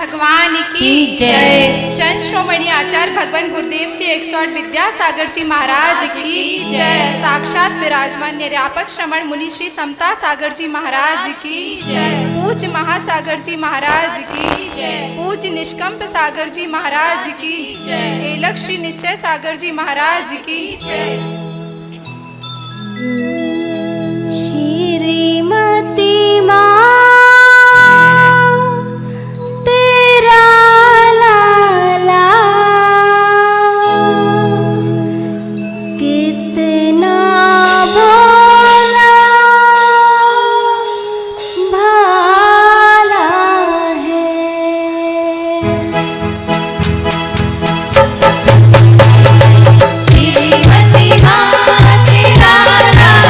भगवान की जय। संत श्रोमणी आचार्य भगवान गुरुदेव श्री 108 विद्यासागर जी महाराज की जय। साक्षात विराजमान निरापक श्रमण मुनि श्री समता सागर जी महाराज की जय। पूज्य महासागर जी महाराज की जय। पूज्य निष्कंप सागर जी महाराज की जय। एलक श्री निश्चय सागर जी महाराज की जय। श्रीमती माँ तेरा लाला कितना भोला भाला है। श्रीमती माँ तेरा लाला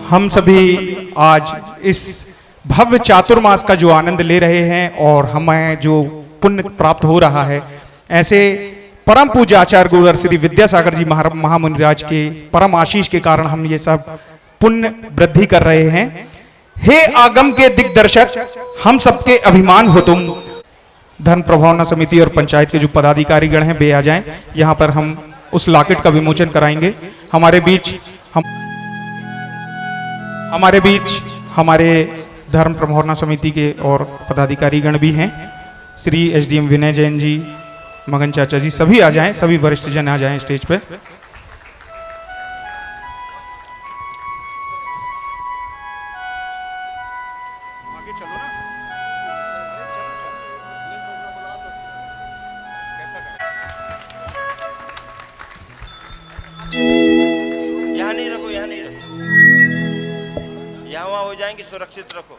हम सभी आज इस भव्य चातुर्मास का जो आनंद ले रहे हैं और हमें जो पुण्य प्राप्त हो रहा है, ऐसे परम पूज्य आचार्य गुरुवर श्री विद्यासागर जी महामुनिराज के परम आशीष के कारण हम ये सब पुण्य वृद्धि कर रहे हैं। हे आगम के दिग्दर्शक, हम सबके अभिमान हो तुम। धर्म प्रभावना समिति और पंचायत के जो पदाधिकारी गण हैं वे आ जाएं। यहाँ पर हम उस लॉकेट का विमोचन कराएंगे। हमारे बीच हमारे धर्म प्रभावना समिति के और पदाधिकारी गण भी हैं। श्री एसडीएम विनय जैन जी, मगन चाचा जी, सभी आ जाएं, सभी वरिष्ठ जन आ जाएं स्टेज पर। आगे चलो ना। यहाँ नहीं रखो, यहाँ नहीं रखो, यहाँ वहाँ हो जाएंगे, सुरक्षित रखो।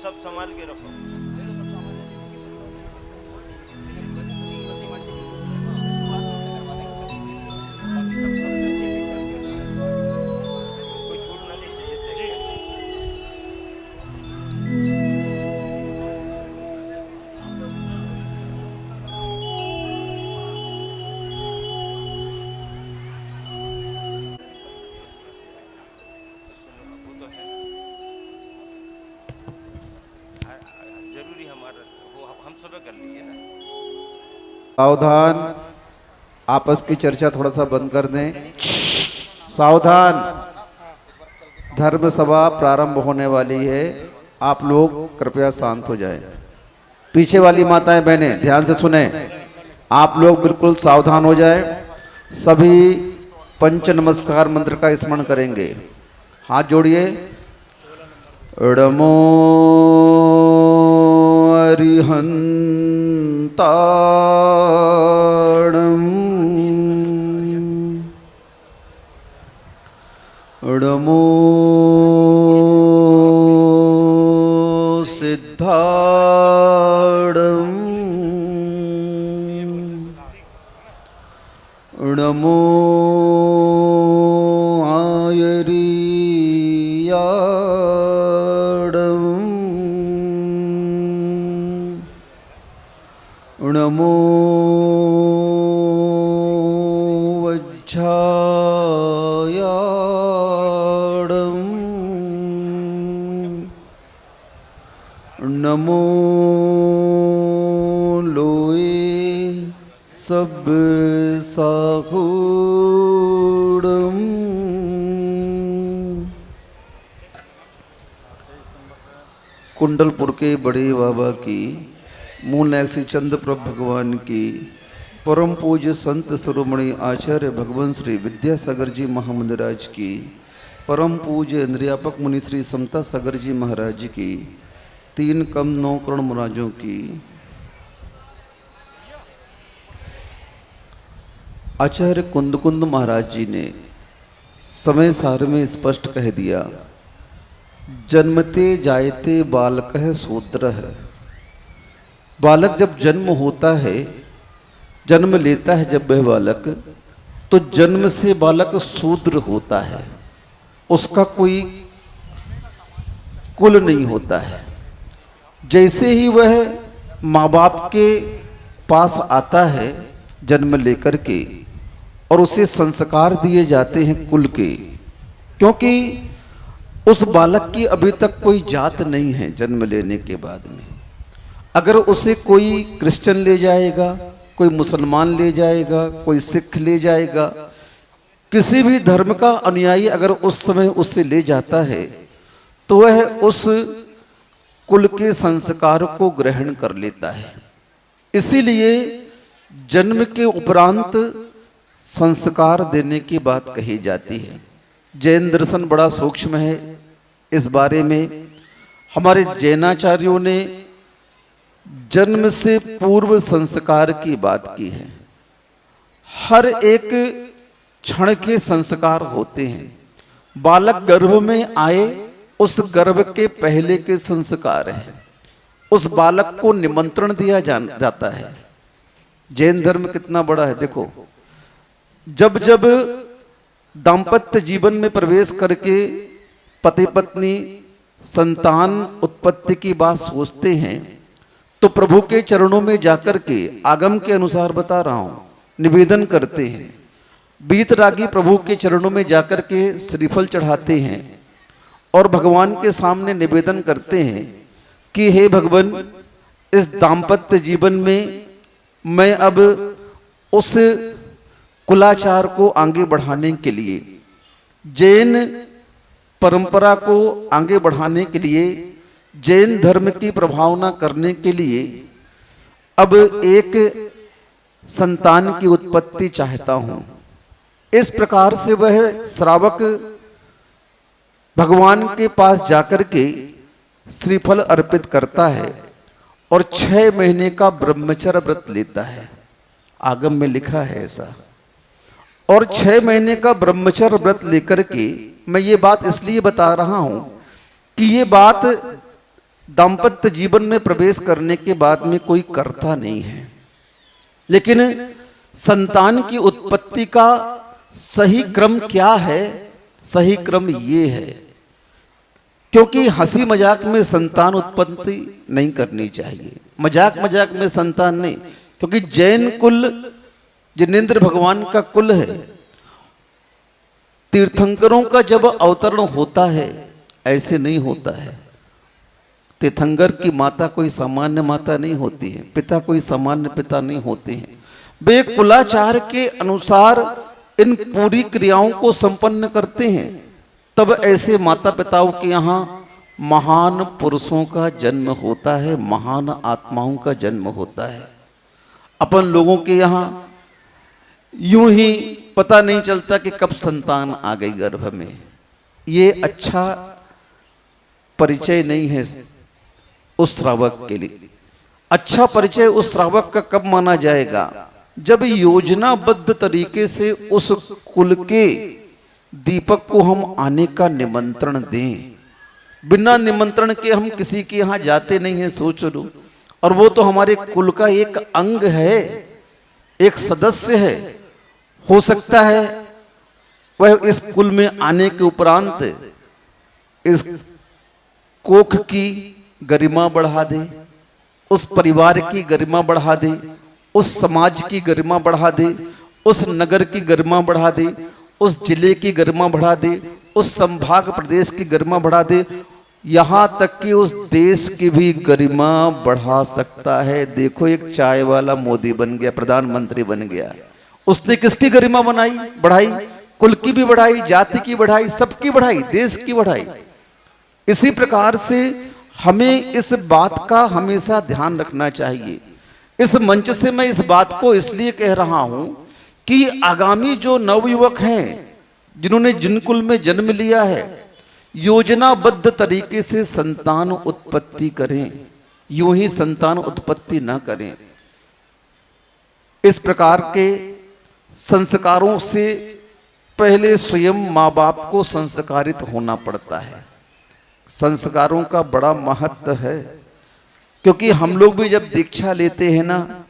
सब संभाल के रखो। कोई छूटना नहीं चाहिए। वो तो है जरूरी, हमारा वो हम सब कर लिए ना। सावधान, आपस की चर्चा थोड़ा सा बंद कर दें। सावधान, धर्म सभा प्रारंभ होने वाली है, आप लोग कृपया शांत हो जाएं। पीछे वाली माताएं बहनें ध्यान से सुने, आप लोग बिल्कुल सावधान हो जाएं। सभी पंच नमस्कार मंत्र का स्मरण करेंगे। हाथ जोड़िए। णमो अरिहंताणं, णमो सिद्धाणं, णमो नमो वज्झायाणं, नमो लोए सब साहूणं। कुंडलपुर के बड़े बाबा की, मूल श्री चंद्र प्रभु भगवान की, परम पूज्य संत शिरोमणि आचार्य भगवान श्री विद्यासागर जी महामंदिराज की, परम पूज्य इंद्रियापक मुनि श्री समता सागर जी महाराज की, 3 कम 9 करोड़ महाराजों की, आचार्य कुंद महाराज जी ने समय सार में स्पष्ट कह दिया, जन्मते जायते बालकः शूद्रः। बालक जब जन्म होता है, जन्म लेता है जब वह बालक, तो जन्म से बालक शूद्र होता है, उसका कोई कुल नहीं होता है। जैसे ही वह माँ बाप के पास आता है जन्म लेकर के, और उसे संस्कार दिए जाते हैं कुल के, क्योंकि उस बालक की अभी तक कोई जात नहीं है। जन्म लेने के बाद में अगर उसे कोई क्रिश्चियन ले जाएगा, कोई मुसलमान ले जाएगा, कोई सिख ले जाएगा, किसी भी धर्म का अनुयायी अगर उस समय उससे ले जाता है, तो वह उस कुल के संस्कार को ग्रहण कर लेता है। इसीलिए जन्म के उपरांत संस्कार देने की बात कही जाती है। जैन दर्शन बड़ा सूक्ष्म है, इस बारे में हमारे जैनाचार्यों ने जन्म से पूर्व संस्कार की बात की है। हर एक क्षण के संस्कार होते हैं। बालक गर्भ में आए, उस गर्भ के पहले के संस्कार हैं, उस बालक को निमंत्रण दिया जाता है। जैन धर्म कितना बड़ा है देखो। जब जब दाम्पत्य जीवन में प्रवेश करके पति पत्नी संतान उत्पत्ति की बात सोचते हैं, तो प्रभु के चरणों में जाकर के, आगम के अनुसार बता रहा हूं, निवेदन करते हैं। बीतरागी प्रभु के चरणों में जाकर के श्रीफल चढ़ाते हैं और भगवान के सामने निवेदन करते हैं कि हे भगवान, इस दाम्पत्य जीवन में मैं अब उस कुलाचार को आगे बढ़ाने के लिए, जैन परंपरा को आगे बढ़ाने के लिए, जैन धर्म की प्रभावना करने के लिए अब एक संतान की उत्पत्ति चाहता हूं। इस प्रकार से वह श्रावक भगवान के पास जाकर के श्रीफल अर्पित करता है और 6 महीने का ब्रह्मचर्य व्रत लेता है। आगम में लिखा है ऐसा। और 6 महीने का ब्रह्मचर्य व्रत लेकर के, मैं ये बात इसलिए बता रहा हूं कि ये बात दाम्पत्य जीवन में प्रवेश करने के बाद में कोई करता नहीं है, लेकिन संतान की उत्पत्ति का सही क्रम क्या है? सही क्रम ये है, क्योंकि हंसी मजाक में संतान उत्पत्ति नहीं करनी चाहिए, मजाक मजाक में संतान नहीं, क्योंकि जैन कुल जिनेंद्र भगवान का कुल है। तीर्थंकरों का जब अवतरण होता है ऐसे नहीं होता है। तीर्थंकर की माता कोई सामान्य माता नहीं होती है, पिता कोई सामान्य पिता नहीं होते हैं। वे कुलाचार के अनुसार इन पूरी क्रियाओं को संपन्न करते हैं। तब ऐसे माता पिताओं के यहाँ महान पुरुषों का जन्म होता है, महान आत्माओं का जन्म होता है। अपन लोगों के यहाँ यूं ही पता नहीं चलता कि कब संतान आ गई गर्भ में। ये अच्छा परिचय नहीं है उस श्रावक के लिए। अच्छा परिचय उस श्रावक का कब माना जाएगा? जब योजनाबद्ध तरीके से उस कुल के दीपक को हम आने का निमंत्रण दें। बिना निमंत्रण के हम किसी के यहाँ जाते नहीं हैं, सोच लो। और वो तो हमारे कुल का एक अंग है, एक सदस्य है। हो सकता है वह इस कुल में आने के उपरांत इस कोख की गरिमा बढ़ा दे, उस परिवार की गरिमा बढ़ा दे, उस समाज की गरिमा बढ़ा दे, उस नगर की गरिमा बढ़ा दे, उस जिले की गरिमा बढ़ा दे, उस संभाग प्रदेश की गरिमा बढ़ा दे, यहां तक कि उस देश की भी गरिमा बढ़ा सकता है। देखो, एक चाय वाला मोदी बन गया, प्रधानमंत्री बन गया। उसने किसकी गरिमा बढ़ाई? कुल की भी बढ़ाई, जाति की बढ़ाई, सबकी बढ़ाई, देश की बढ़ाई। इसी प्रकार से हमें इस बात का हमेशा ध्यान रखना चाहिए। इस मंच से मैं इस बात को इसलिए कह रहा हूं कि आगामी जो नवयुवक हैं, जिन्होंने जिन कुल में जन्म लिया है, योजनाबद्ध तरीके से संतान उत्पत्ति करें, यूं ही संतान उत्पत्ति ना करें। इस प्रकार के संस्कारों से पहले स्वयं माँ बाप को संस्कारित होना पड़ता है। संस्कारों का बड़ा महत्व है, क्योंकि हम लोग भी जब दीक्षा लेते हैं ना,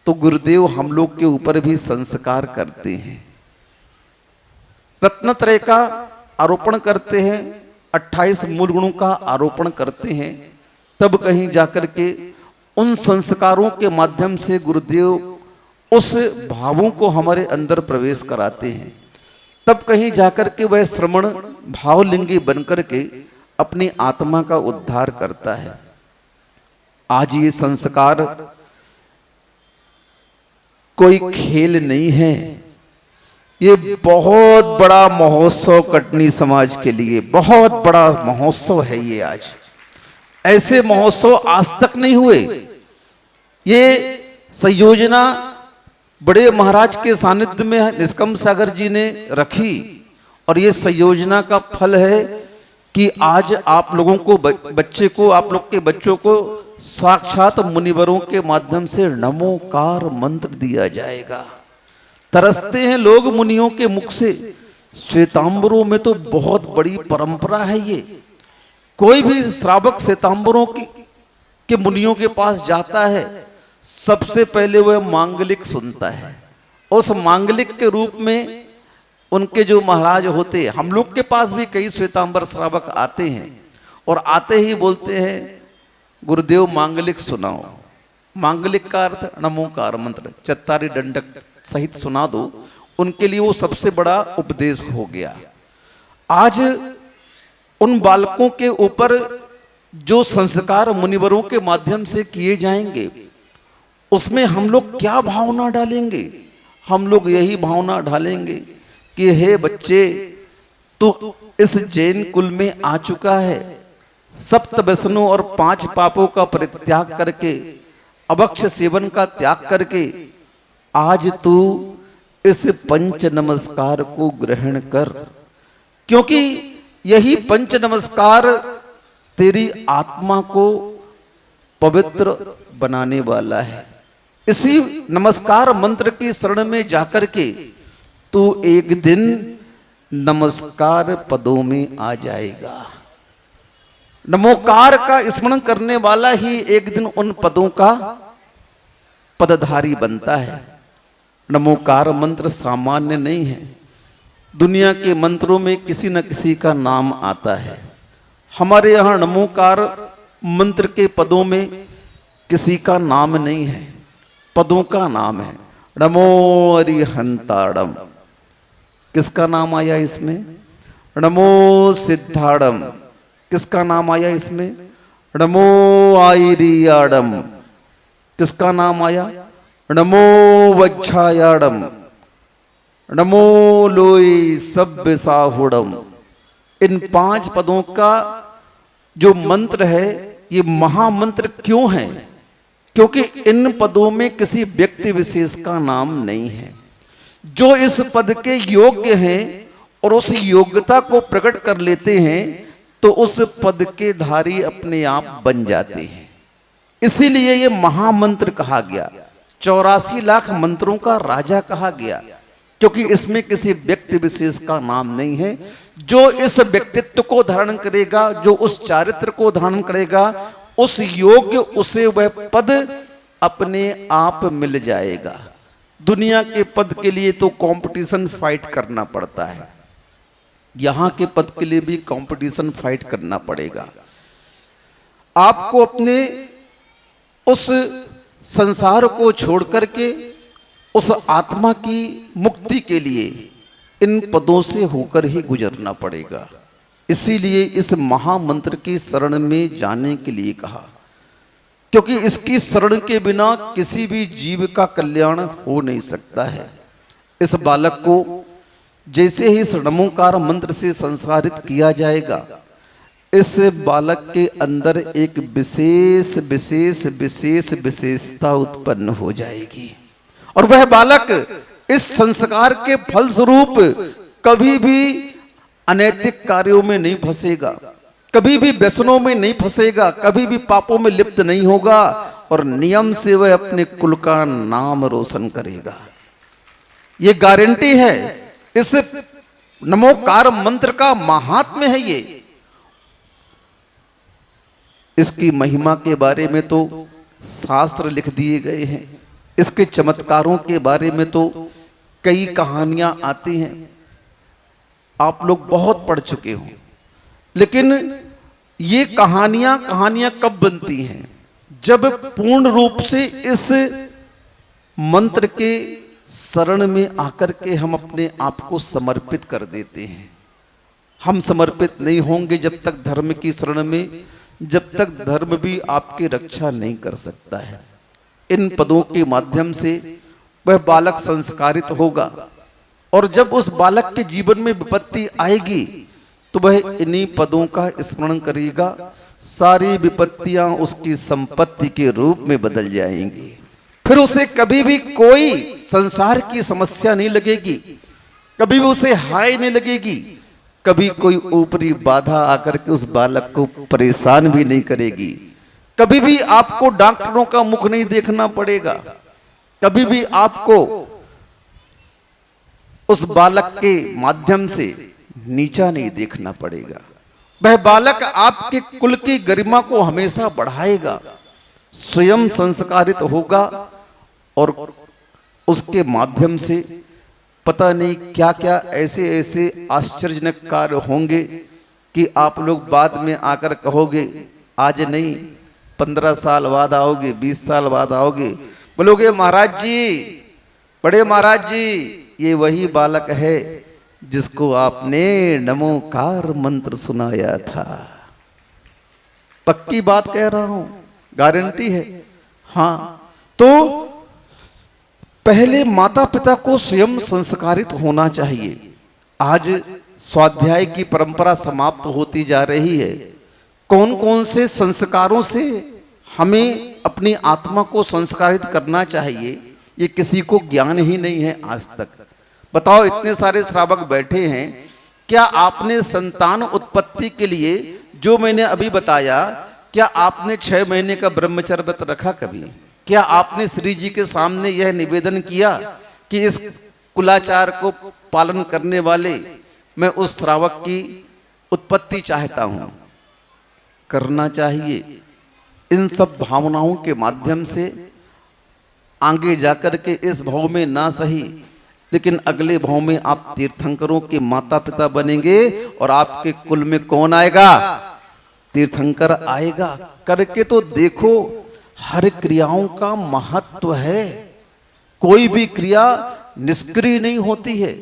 तो गुरुदेव हम लोग के ऊपर भी संस्कार करते हैं। रत्नत्रय का आरोपण करते हैं, 28 मूल गुणों का आरोपण करते हैं। तब कहीं जाकर के उन संस्कारों के माध्यम से गुरुदेव उस भावों को हमारे अंदर प्रवेश कराते हैं। तब कहीं जाकर के वह श्रमण भावलिंगी बनकर के अपनी आत्मा का उद्धार करता है। आज ये संस्कार कोई खेल नहीं है, ये बहुत बड़ा महोत्सव कटनी समाज के लिए बहुत बड़ा महोत्सव है। ये आज ऐसे महोत्सव आज तक नहीं हुए। ये संयोजना बड़े महाराज के सानिध्य में निष्कम सागर जी ने रखी, और ये संयोजना का फल है कि आज आप लोगों को बच्चे को, आप लोग के बच्चों को साक्षात मुनिवरों के माध्यम से नमोकार मंत्र दिया जाएगा। तरसते हैं लोग मुनियों के मुख से। श्वेतांबरों में तो बहुत बड़ी परंपरा है ये। कोई भी श्रावक श्वेतांबरों के मुनियों के पास जाता है, सबसे पहले वह मांगलिक सुनता है। उस मांगलिक के रूप में उनके जो महाराज होते हैं, हम लोग के पास भी कई श्वेतांबर श्रावक आते हैं, और आते ही बोलते हैं गुरुदेव मांगलिक सुनाओ। मांगलिक का अर्थ नमोकार मंत्र चत्तारी दंडक सहित सुना दो। उनके लिए वो सबसे बड़ा उपदेश हो गया। आज उन बालकों के ऊपर जो संस्कार मुनिवरों के माध्यम से किए जाएंगे, उसमें हम लोग क्या भावना डालेंगे? हम लोग यही भावना डालेंगे कि हे बच्चे, तू इस जैन कुल में आ चुका है, सप्त व्यसनों और 5 पापों का परित्याग करके, अभक्ष्य सेवन का त्याग करके आज तू इस पंच नमस्कार को ग्रहण कर। क्योंकि यही पंच नमस्कार तेरी आत्मा को पवित्र बनाने वाला है। इसी नमस्कार मंत्र की शरण में जाकर के तू एक दिन नमस्कार पदों में आ जाएगा। नमोकार का स्मरण करने वाला ही एक दिन उन पदों का पदधारी बनता है। नमोकार मंत्र सामान्य नहीं है। दुनिया के मंत्रों में किसी न किसी का नाम आता है। हमारे यहाँ नमोकार मंत्र के पदों में किसी का नाम नहीं है, पदों का नाम है। नमो अरिहंताड़म, किसका नाम आया इसमें? नमो सिद्धाड़म, किसका नाम आया इसमें? नमो आईरियाड़म, किसका नाम आया? नमो वज्छायाड़म, नमो लोई सभ्य साहुड़म। इन 5 पदों का जो मंत्र है, ये महामंत्र क्यों है? क्योंकि इन पदों में किसी व्यक्ति विशेष का नाम नहीं है। जो इस पद के योग्य हैं और उस योग्यता को प्रकट कर लेते हैं तो उस पद के धारी अपने आप बन जाते हैं। इसीलिए ये महामंत्र कहा गया, 84 लाख मंत्रों का राजा कहा गया, क्योंकि इसमें किसी व्यक्ति विशेष का नाम नहीं है। जो इस व्यक्तित्व को धारण करेगा, जो उस चारित्र को धारण करेगा, उस योग्य उसे वह पद अपने आप मिल जाएगा। दुनिया के पद के लिए तो कंपटीशन फाइट करना पड़ता है, यहां के पद के लिए भी कंपटीशन फाइट करना पड़ेगा। आपको अपने उस संसार को छोड़ करके उस आत्मा की मुक्ति के लिए इन पदों से होकर ही गुजरना पड़ेगा। इसीलिए इस महामंत्र की शरण में जाने के लिए कहा, क्योंकि इसकी शरण के बिना किसी भी जीव का कल्याण हो नहीं सकता है। इस बालक को जैसे ही नमोकार मंत्र से संस्कारित किया जाएगा, इस बालक के अंदर एक विशेष विशेष विशेष विशेषता उत्पन्न हो जाएगी और वह बालक इस संस्कार के फलस्वरूप कभी भी अनैतिक कार्यों में नहीं फंसेगा, कभी भी व्यसनों में नहीं फंसेगा, कभी भी पापों में लिप्त नहीं होगा और नियम से वह अपने कुल का नाम रोशन करेगा। ये गारंटी है। इस नमोकार मंत्र का महात्म्य है ये। इसकी महिमा के बारे में तो शास्त्र लिख दिए गए हैं, इसके चमत्कारों के बारे में तो कई कहानियां आती हैं, आप लोग बहुत पढ़ चुके हो। लेकिन ये कहानियां कब बनती हैं? जब पूर्ण रूप से इस मंत्र के शरण में आकर के हम अपने आप को समर्पित कर देते हैं। हम समर्पित नहीं होंगे जब तक धर्म की शरण में, जब तक धर्म भी आपकी रक्षा नहीं कर सकता है। इन पदों के माध्यम से वह बालक संस्कारित होगा और जब उस बालक के जीवन में विपत्ति आएगी तो वह इन्हीं पदों का स्मरण करेगा। सारी विपत्तियां उसकी संपत्ति के रूप में बदल जाएंगी। फिर उसे कभी भी कोई संसार की समस्या नहीं लगेगी, कभी भी उसे हाय नहीं लगेगी, कभी कोई ऊपरी बाधा आकर के उस बालक को परेशान भी नहीं करेगी। कभी भी आपको डॉक्टरों का मुख नहीं देखना पड़ेगा, कभी भी आपको उस बालक के माध्यम से नीचा नहीं देखना पड़ेगा। वह बालक आपके कुल की गरिमा को हमेशा बढ़ाएगा, स्वयं संस्कारित होगा और उसके माध्यम से पता नहीं क्या क्या ऐसे ऐसे आश्चर्यजनक कार्य होंगे कि आप लोग बाद में आकर कहोगे, आज नहीं 15 साल बाद आओगे, 20 साल बाद आओगे, बोलोगे महाराज जी, बड़े महाराज जी, ये वही बालक है जिसको आपने नमोकार मंत्र सुनाया था। पक्की बात कह रहा हूं, गारंटी है। हाँ, तो पहले माता पिता को स्वयं संस्कारित होना चाहिए। आज स्वाध्याय की परंपरा समाप्त होती जा रही है। कौन कौन से संस्कारों से हमें अपनी आत्मा को संस्कारित करना चाहिए, ये किसी को ज्ञान ही नहीं है आज तक। बताओ, इतने सारे श्रावक बैठे हैं, क्या आपने संतान उत्पत्ति के लिए जो मैंने अभी बताया, क्या आपने 6 महीने का ब्रह्मचर्य व्रत रखा कभी? क्या आपने श्री जी के सामने यह निवेदन किया कि इस कुलाचार को पालन करने वाले मैं उस श्रावक की उत्पत्ति चाहता हूं? करना चाहिए। इन सब भावनाओं के माध्यम से आगे जाकर के इस भाव में ना सही, लेकिन अगले भाव में आप तीर्थंकरों के माता पिता बनेंगे और आपके कुल में कौन आएगा? तीर्थंकर आएगा। करके तो देखो, हर क्रियाओं का महत्व है। कोई भी क्रिया निष्क्रिय नहीं होती है।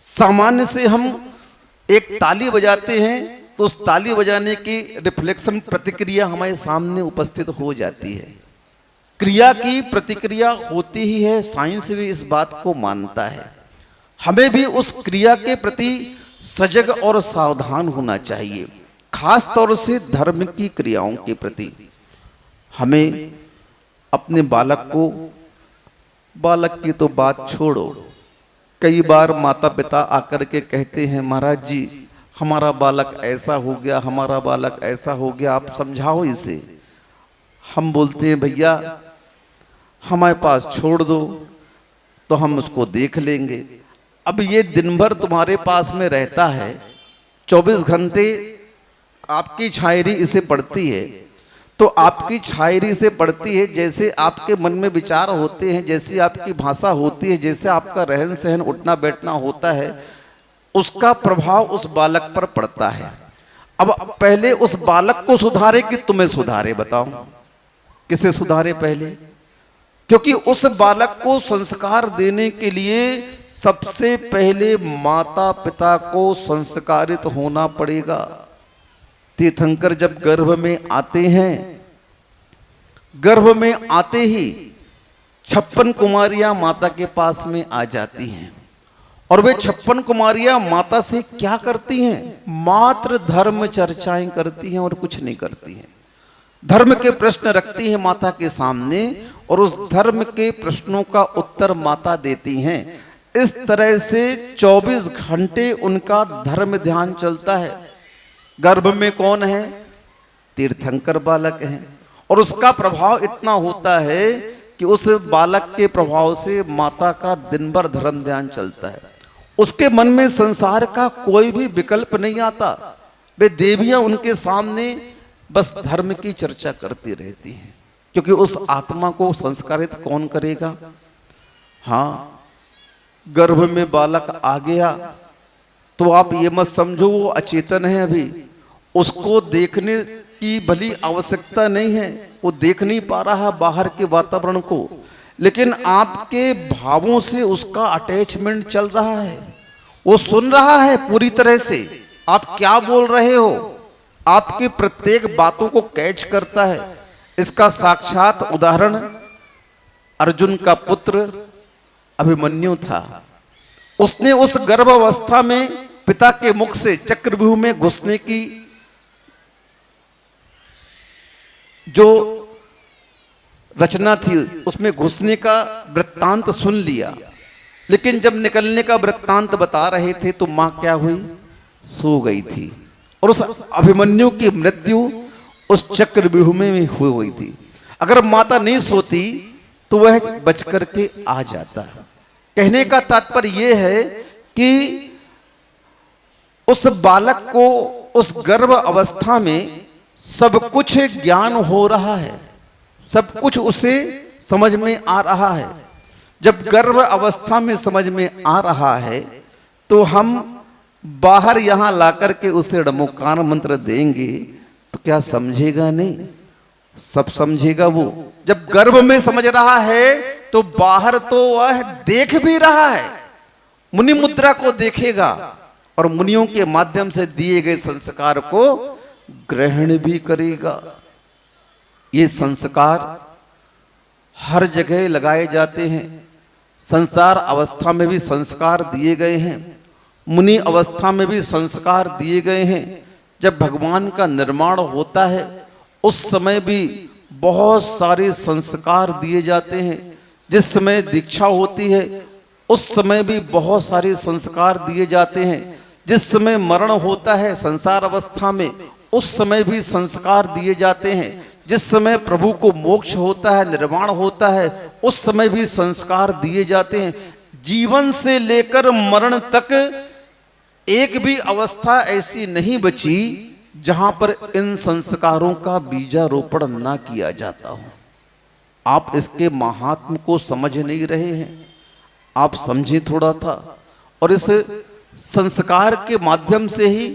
सामान्य से हम एक ताली बजाते हैं तो उस ताली बजाने की रिफ्लेक्शन प्रतिक्रिया हमारे सामने उपस्थित हो जाती है। क्रिया की प्रतिक्रिया होती ही है। साइंस भी इस बात को मानता है। हमें भी उस क्रिया के प्रति सजग और सावधान होना चाहिए, खास तौर से धर्म की क्रियाओं के प्रति। हमें अपने बालक की तो बात छोड़ो, कई बार माता पिता आकर के कहते हैं महाराज जी हमारा बालक ऐसा हो गया, हमारा बालक ऐसा हो गया, आप समझाओ इसे। हम बोलते हैं भैया हमारे पास छोड़ दो तो हम उसको देख लेंगे। अब ये दिन भर तुम्हारे पास में रहता है, 24 घंटे आपकी छायरी इसे पढ़ती है, तो आपकी छायरी से पढ़ती है। जैसे आपके मन में विचार होते हैं, जैसी आपकी भाषा होती है, जैसे आपका रहन सहन उठना बैठना होता है, उसका प्रभाव उस बालक पर पड़ता है। अब पहले उस बालक को सुधारे कि तुम्हें सुधारे? बताओ किसे सुधारे पहले? क्योंकि उस बालक को संस्कार देने के लिए सबसे पहले माता पिता को संस्कारित होना पड़ेगा। तीर्थंकर जब गर्भ में आते हैं, गर्भ में आते ही 56 कुमारियां माता के पास में आ जाती हैं और वे 56 कुमारियां माता से क्या करती हैं? मात्र धर्म चर्चाएं करती हैं और कुछ नहीं करती हैं। धर्म के प्रश्न रखती हैं माता के सामने और उस धर्म के प्रश्नों का उत्तर माता देती हैं। इस तरह से 24 घंटे उनका धर्म ध्यान चलता है। गर्भ में कौन है? तीर्थंकर बालक हैं और उसका प्रभाव इतना होता है कि उस बालक के प्रभाव से माता का दिन भर धर्म ध्यान चलता है। उसके मन में संसार का कोई भी विकल्प नहीं आता। वे देवियां उनके सामने बस धर्म की चर्चा करती रहती हैं, क्योंकि उस आत्मा को संस्कारित कौन करेगा? हाँ, गर्भ में बालक आ गया तो आप ये मत समझो वो अचेतन है, अभी उसको देखने की भली आवश्यकता नहीं है, वो देख नहीं पा रहा बाहर के वातावरण को, लेकिन आपके भावों से उसका अटैचमेंट चल रहा है। वो सुन रहा है पूरी तरह से आप क्या बोल रहे हो, आपकी प्रत्येक बातों को कैच करता है। इसका साक्षात उदाहरण अर्जुन का पुत्र अभिमन्यु था। उसने उस गर्भावस्था में पिता के मुख से चक्रव्यूह में घुसने की जो रचना थी, उसमें घुसने का वृत्तांत सुन लिया, लेकिन जब निकलने का वृत्तांत बता रहे थे तो मां क्या हुई? सो गई थी और उस अभिमन्यु की मृत्यु उस चक्रव्यूह में हुई हुई थी। अगर माता नहीं सोती तो वह बच करके आ जाता। कहने का तात्पर्य यह है कि उस बालक को उस गर्भ अवस्था में सब कुछ ज्ञान हो रहा है, सब कुछ उसे समझ में आ रहा है। जब गर्भ अवस्था में समझ में आ रहा है तो हम बाहर यहां लाकर के उसे ड़मोकार मंत्र देंगे तो क्या समझेगा? नहीं, सब समझेगा वो। जब गर्भ में समझ रहा है तो बाहर तो वह देख भी रहा है, मुनि मुद्रा को देखेगा और मुनियों के माध्यम से दिए गए संस्कार को ग्रहण भी करेगा। ये संस्कार हर जगह लगाए जाते हैं। संसार अवस्था में भी संस्कार दिए गए हैं, मुनि अवस्था में भी संस्कार दिए गए हैं। जब भगवान का निर्माण होता है उस समय भी बहुत सारे संस्कार दिए जाते हैं। जिस समय दीक्षा होती है उस समय भी बहुत सारे संस्कार दिए जाते हैं। जिस समय मरण होता है संसार अवस्था में, उस समय भी संस्कार दिए जाते हैं। जिस समय प्रभु को मोक्ष होता है, निर्वाण होता है, उस समय भी संस्कार दिए जाते हैं। जीवन से लेकर मरण तक एक भी अवस्था ऐसी नहीं बची जहां पर इन संस्कारों का बीजारोपण ना किया जाता हो। आप इसके महात्म को समझ नहीं रहे हैं, आप समझे थोड़ा था। और इस संस्कार के माध्यम से ही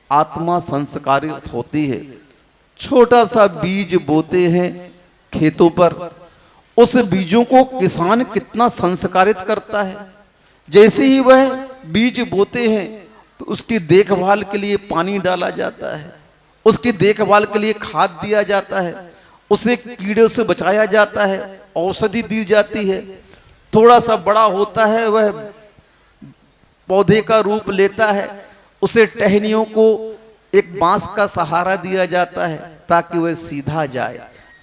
आत्मा संस्कारित होती है। छोटा सा बीज बोते हैं खेतों पर, उस बीजों को किसान कितना संस्कारित करता है। जैसे ही वह बीज बोते हैं तो उसकी देखभाल के लिए पानी डाला जाता है, उसकी देखभाल के लिए खाद दिया जाता है, उसे कीड़े से बचाया जाता है, औषधि दी जाती है। थोड़ा सा बड़ा होता है, वह पौधे का रूप लेता है, उसे टहनियों को एक बांस का सहारा दिया जाता है ताकि वह सीधा जाए।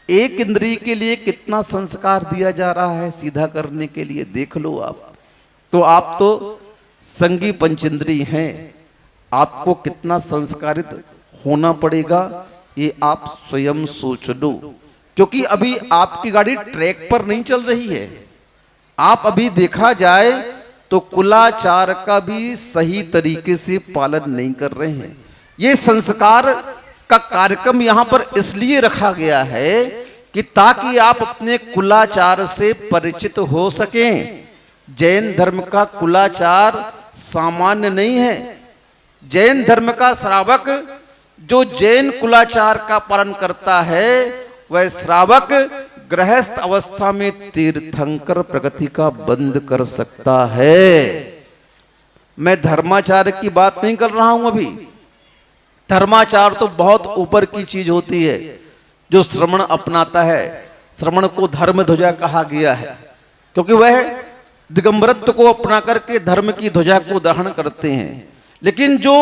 एक इंद्रिय के लिए कितना संस्कार दिया जा रहा है सीधा करने के लिए, देख लो आप। तो आप तो संगी पंचेंद्रिय हैं, आपको कितना संस्कारित होना पड़ेगा ये आप स्वयं सोच लो। क्योंकि अभी आपकी गाड़ी ट्रैक पर नहीं चल रही है। आप अभी देखा जाए तो कुलाचार का भी सही तरीके से पालन नहीं कर रहे हैं। ये संस्कार का कार्यक्रम यहाँ पर इसलिए रखा गया है कि ताकि आप अपने कुलाचार से परिचित हो सकें। जैन धर्म का कुलाचार सामान्य नहीं है। जैन धर्म का श्रावक जो जैन कुलाचार का पालन करता है, वह श्रावक गृहस्थ अवस्था में तीर्थंकर प्रगति का बंद कर सकता है। मैं धर्माचार की बात नहीं कर रहा हूं अभी। धर्माचार तो बहुत ऊपर की चीज होती है। जो श्रमण अपनाता है, श्रमण को धर्म ध्वजा कहा गया है, क्योंकि वह दिगंबरत्व को अपना करके धर्म की ध्वजा को दहन करते हैं। लेकिन जो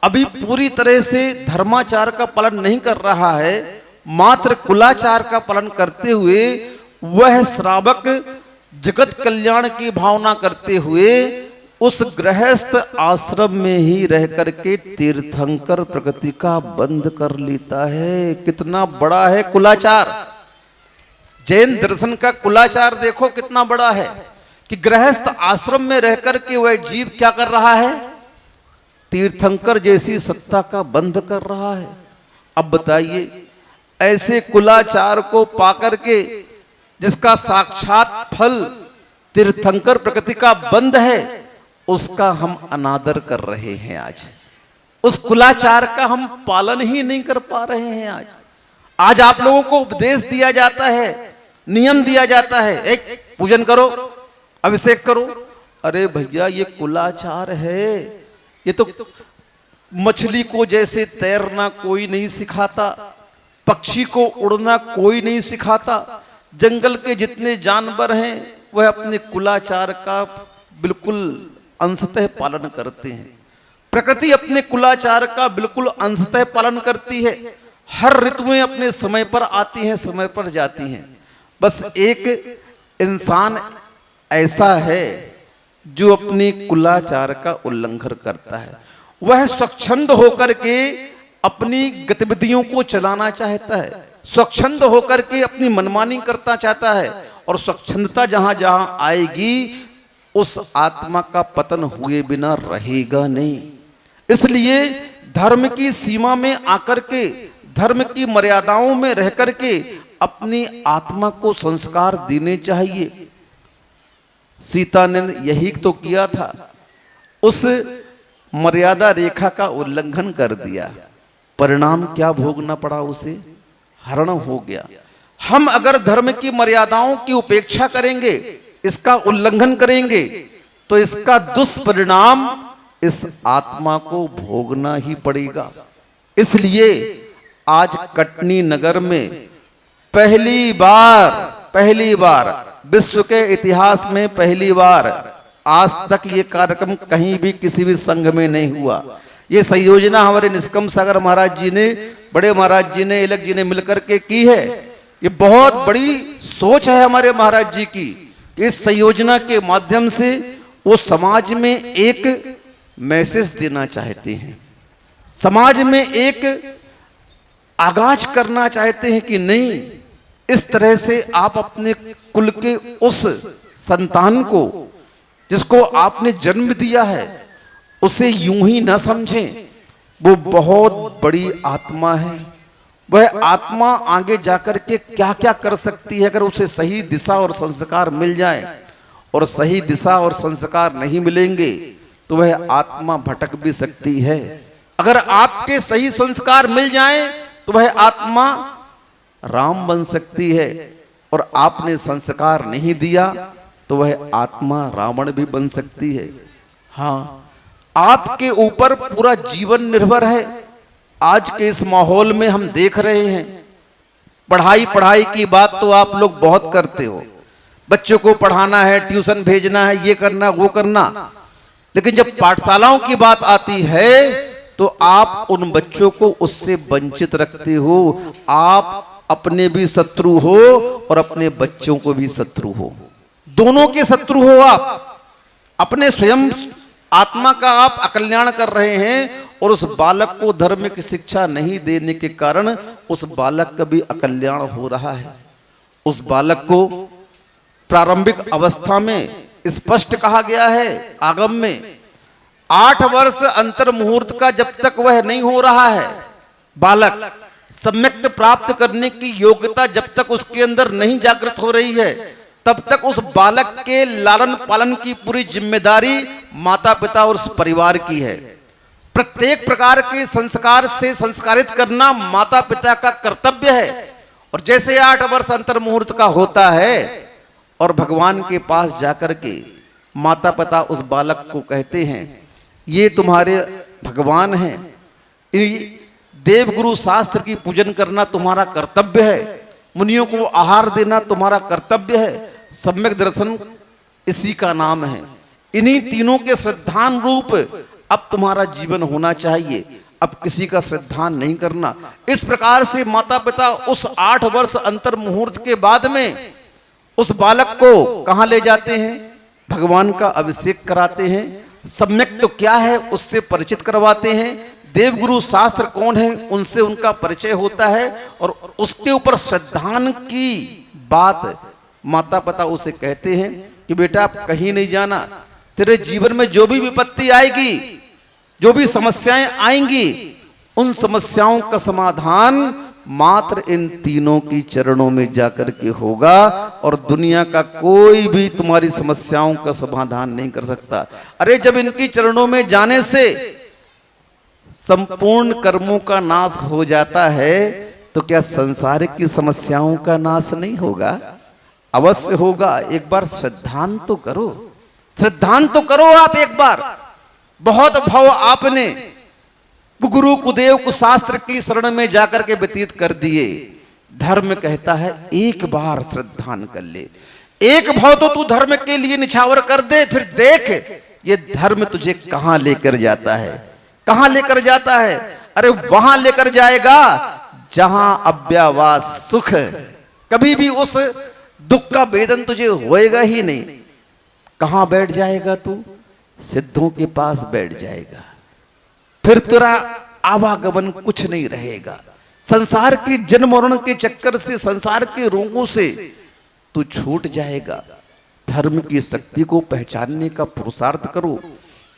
अभी पूरी तरह से धर्माचार का पालन नहीं कर रहा है, मात्र कुलाचार का पालन करते हुए, वह श्रावक जगत कल्याण की भावना करते हुए उस गृहस्थ आश्रम में ही रह करके तीर्थंकर प्रगति का बंद कर लेता है। कितना बड़ा है कुलाचार। जैन दर्शन का कुलाचार देखो कितना बड़ा है कि गृहस्थ आश्रम में रह करके वह जीव क्या कर रहा है, तीर्थंकर जैसी सत्ता का बंद कर रहा है। अब बताइए, ऐसे कुलाचार को पाकर के जिसका साक्षात फल तीर्थंकर प्रकृति का बंद है, उसका हम अनादर कर रहे हैं। आज उस कुलाचार का हम पालन ही नहीं कर पा रहे हैं। आज आप लोगों को उपदेश दिया जाता है, नियम दिया जाता है, एक पूजन करो, अभिषेक करो। अरे भैया, ये कुलाचार है। ये तो मछली को जैसे तैरना कोई नहीं सिखाता, पक्षी को उड़ना कोई नहीं सिखाता। जंगल के जितने जानवर हैं वह अपने कुलाचार का बिल्कुल अंशतः पालन करते हैं। प्रकृति अपने कुलाचार का बिल्कुल अंशतः पालन करती है। हर ऋतुएं अपने समय पर आती हैं, समय पर जाती हैं। बस एक इंसान ऐसा है जो अपनी कुलाचार का उल्लंघन करता है। वह स्वच्छंद होकर के अपनी गतिविधियों को चलाना चाहता है, स्वच्छंद होकर के अपनी मनमानी करना चाहता है। और स्वच्छंदता जहां जहां आएगी, उस आत्मा का पतन हुए बिना रहेगा नहीं। इसलिए धर्म की सीमा में आकर के, धर्म की मर्यादाओं में रह करके अपनी आत्मा को संस्कार देने चाहिए। सीता ने यही तो किया था, उस मर्यादा रेखा का उल्लंघन कर दिया। परिणाम क्या भोगना पड़ा उसे? हरण हो गया। हम अगर धर्म की मर्यादाओं की उपेक्षा करेंगे, इसका उल्लंघन करेंगे, तो इसका दुष्परिणाम इस आत्मा को भोगना ही पड़ेगा। इसलिए आज कटनी नगर में पहली बार विश्व के इतिहास में पहली बार, आज तक ये कार्यक्रम कहीं भी किसी भी संघ में नहीं हुआ। ये संयोजना हमारे निष्कम सागर महाराज जी ने, बड़े महाराज जी ने, इलक जी ने मिलकर के की है। ये बहुत बड़ी सोच है हमारे महाराज जी की। इस संयोजना के माध्यम से वो समाज में एक मैसेज देना चाहते हैं, समाज में एक आगाज करना चाहते हैं कि नहीं, इस तरह से आप अपने कुल के उस संतान को जिसको आपने जन्म दिया है उसे यूं ही न समझें। वो बहुत बड़ी आत्मा है, वह आत्मा आगे जाकर के क्या क्या कर सकती है अगर उसे सही दिशा और संस्कार मिल जाए, और सही दिशा और संस्कार नहीं मिलेंगे तो वह आत्मा भटक भी सकती है। अगर आपके सही संस्कार मिल जाएं तो वह आत्मा राम बन सकती है, और आपने संस्कार नहीं दिया तो वह आत्मा रावण भी बन सकती है। हाँ, आपके ऊपर पूरा जीवन निर्भर है। आज के इस माहौल में हम देख रहे हैं, पढ़ाई की बात तो आप लोग बहुत करते हो, बच्चों को पढ़ाना है, ट्यूशन भेजना है, ये करना वो करना, लेकिन जब पाठशालाओं की बात आती है तो आप उन बच्चों को उससे वंचित रखते हो। आप अपने भी शत्रु हो और अपने बच्चों को भी शत्रु हो, दोनों के शत्रु हो आप। अपने स्वयं आत्मा का आप अकल्याण कर रहे हैं, और उस बालक को धर्म की शिक्षा नहीं देने के कारण उस बालक का भी अकल्याण हो रहा है। उस बालक को प्रारंभिक अवस्था में स्पष्ट कहा गया है आगम में, 8 वर्ष अंतर मुहूर्त का जब तक वह नहीं हो रहा है, बालक सम्यक प्राप्त करने की योग्यता जब तक उसके अंदर नहीं जागृत हो रही है, तब तक उस बालक के लालन पालन की पूरी जिम्मेदारी माता पिता और उस परिवार की है। प्रत्येक प्रकार के संस्कार से संस्कारित करना माता पिता का कर्तव्य है। और जैसे 8 वर्ष अंतर मुहूर्त का होता है और भगवान के पास जाकर के माता पिता उस बालक को कहते हैं, ये तुम्हारे भगवान हैं, देवगुरु शास्त्र की पूजन करना तुम्हारा कर्तव्य है, मुनियों को आहार देना तुम्हारा कर्तव्य है, सम्यक दर्शन इसी का नाम है। इन्हीं तीनों के श्रद्धान रूप अब तुम्हारा जीवन होना चाहिए, अब किसी का श्रद्धान नहीं करना। इस प्रकार से माता पिता उस 8 वर्ष अंतर मुहूर्त के बाद में उस बालक को कहां ले जाते हैं, भगवान का अभिषेक कराते हैं, सम्यक तो क्या है उससे परिचित करवाते हैं, देवगुरु शास्त्र कौन है उनसे उनका परिचय होता है, और उसके ऊपर श्रद्धान की बात माता पिता उसे कहते हैं कि बेटा आप कहीं नहीं जाना, तेरे जीवन में जो भी विपत्ति आएगी, जो भी समस्याएं आएंगी, उन समस्याओं का समाधान मात्र इन तीनों की चरणों में जाकर के होगा, और दुनिया का कोई भी तुम्हारी समस्याओं का समाधान नहीं कर सकता। अरे जब इनकी चरणों में जाने से संपूर्ण कर्मों का नाश हो जाता है तो क्या संसार की समस्याओं का नाश नहीं होगा? अवश्य होगा। एक बार श्रद्धान तो करो, श्रद्धान तो करो आप एक बार। बहुत भाव आपने गुरु कुदेव कुशास्त्र की शरण में जाकर के व्यतीत कर दिए। धर्म कहता है एक बार श्रद्धान कर ले, एक भाव तो तू धर्म के लिए निछावर कर दे, फिर देख ये धर्म तुझे कहां लेकर जाता है, कहां लेकर जाता है। अरे वहां लेकर जाएगा जहां अव्ययवाद सुख, कभी भी उस दुख का वेदन तुझे होएगा ही नहीं। कहां बैठ जाएगा तू? सिद्धों के पास बैठ जाएगा, फिर तेरा आवागमन कुछ नहीं रहेगा। संसार के जन्म मरण के चक्कर से, संसार के रोगों से तू छूट जाएगा। धर्म की शक्ति को पहचानने का पुरुषार्थ करो।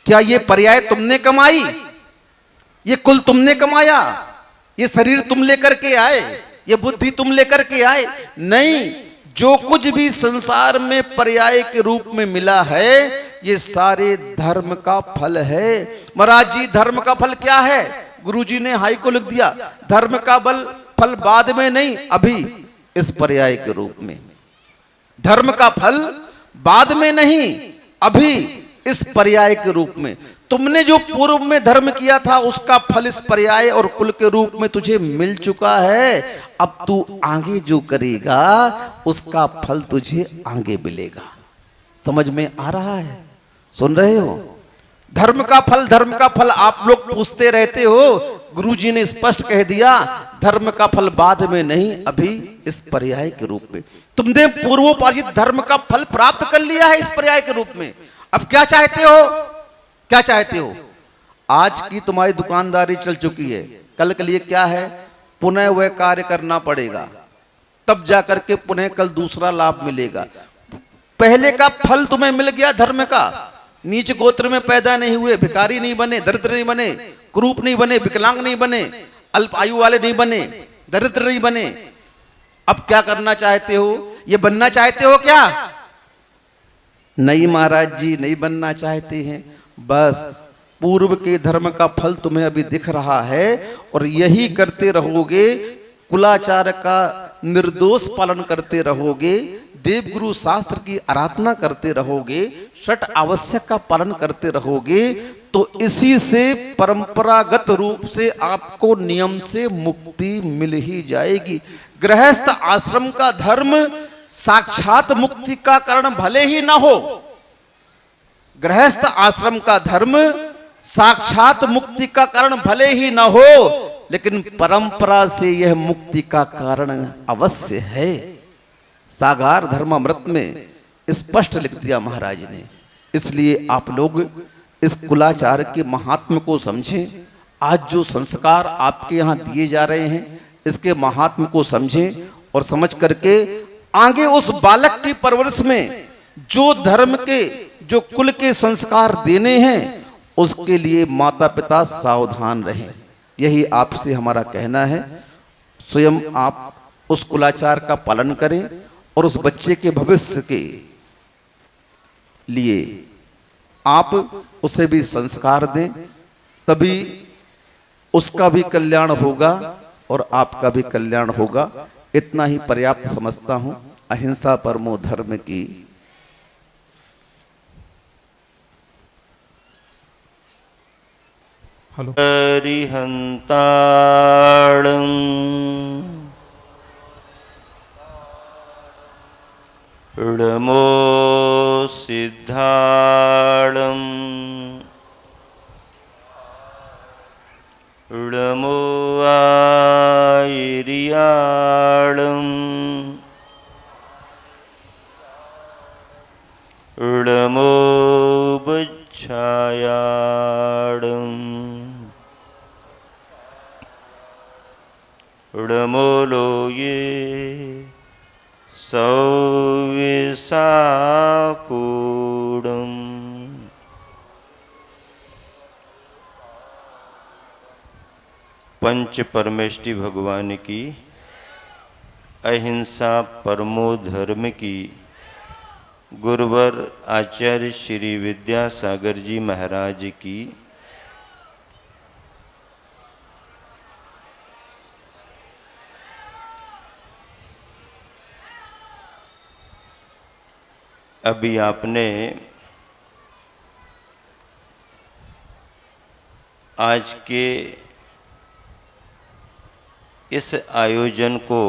क्या ये पर्याय तुमने कमाई, ये कुल तुमने कमाया, ये शरीर तुम लेकर के आए, ये बुद्धि तुम लेकर के आए? नहीं, जो कुछ भी संसार में पर्याय के रूप में मिला है ये सारे धर्म का फल है। महाराज जी धर्म का फल क्या है? गुरुजी ने हाई को लिख दिया, धर्म का फल बाद में नहीं, अभी इस पर्याय के रूप में। धर्म का फल बाद में नहीं, अभी इस पर्याय के रूप में। तुमने जो पूर्व में धर्म किया था उसका फल इस पर्याय और कुल के रूप में तुझे मिल चुका है। अब तू आगे जो करेगा उसका फल तुझे आगे मिलेगा। समझ में आ रहा है? सुन रहे हो? धर्म का फल, धर्म का फल आप लोग पूछते रहते हो। गुरुजी ने स्पष्ट कह दिया धर्म का फल बाद में नहीं, अभी इस पर्याय के रूप में। तुमने पूर्वोपार्जित धर्म का फल प्राप्त कर लिया है इस पर्याय के रूप में। अब क्या चाहते हो? क्या चाहते हो? आज की तुम्हारी दुकानदारी चल चुकी है, कल के लिए क्या है, पुनः वह कार्य करना पड़ेगा, तब जाकर के पुनः कल दूसरा लाभ मिलेगा। पहले का फल तुम्हें मिल गया धर्म का, नीच गोत्र में पैदा नहीं हुए, भिखारी नहीं बने, दरिद्र नहीं बने, कुरूप नहीं बने, विकलांग नहीं बने, अल्प आयु वाले नहीं बने, दरिद्र नहीं बने। अब क्या करना चाहते हो, ये बनना चाहते हो क्या? नहीं महाराज जी, नहीं बनना चाहते हैं। बस पूर्व के धर्म का फल तुम्हें अभी दिख रहा है और यही करते रहोगे, कुलाचार का निर्दोष पालन करते रहोगे, देवगुरु शास्त्र की आराधना करते रहोगे, षट आवश्यक का पालन करते रहोगे, तो इसी से परंपरागत रूप से आपको नियम से मुक्ति मिल ही जाएगी। गृहस्थ आश्रम का धर्म साक्षात मुक्ति का कारण भले ही ना हो, गृहस्थ आश्रम का धर्म साक्षात मुक्ति का कारण भले ही ना हो, लेकिन परंपरा से यह मुक्ति का कारण अवश्य है। सागार धर्मामृत में स्पष्ट लिख दिया महाराज ने। इसलिए आप लोग इस कुलाचार के महात्म्य को समझें। आज जो संस्कार आपके यहाँ दिए जा रहे हैं, इसके महात्म्य को समझें और समझ करके आगे उस बालक की परवरिश में जो धर्म के, जो कुल के संस्कार देने हैं, उसके लिए माता पिता सावधान रहें। यही आपसे हमारा कहना है। स्वयं आप उस कुलाचार का पालन करें और उस बच्चे के भविष्य के लिए आप उसे भी संस्कार दें, तभी उसका भी कल्याण होगा और आपका भी कल्याण होगा। इतना ही पर्याप्त समझता हूं। अहिंसा परमो धर्म की। हेलो। हरिहंताणं ऋमो सिद्धाणं ऋमो आयर्याणं ऋमो बुच्छायाणं ऋमोलो ये सौविसाकूडम्। पंच परमेष्टि भगवान की, अहिंसा परमो धर्म की, गुरुवर आचार्य श्री विद्यासागर जी महाराज की, अभी आपने आज के इस आयोजन को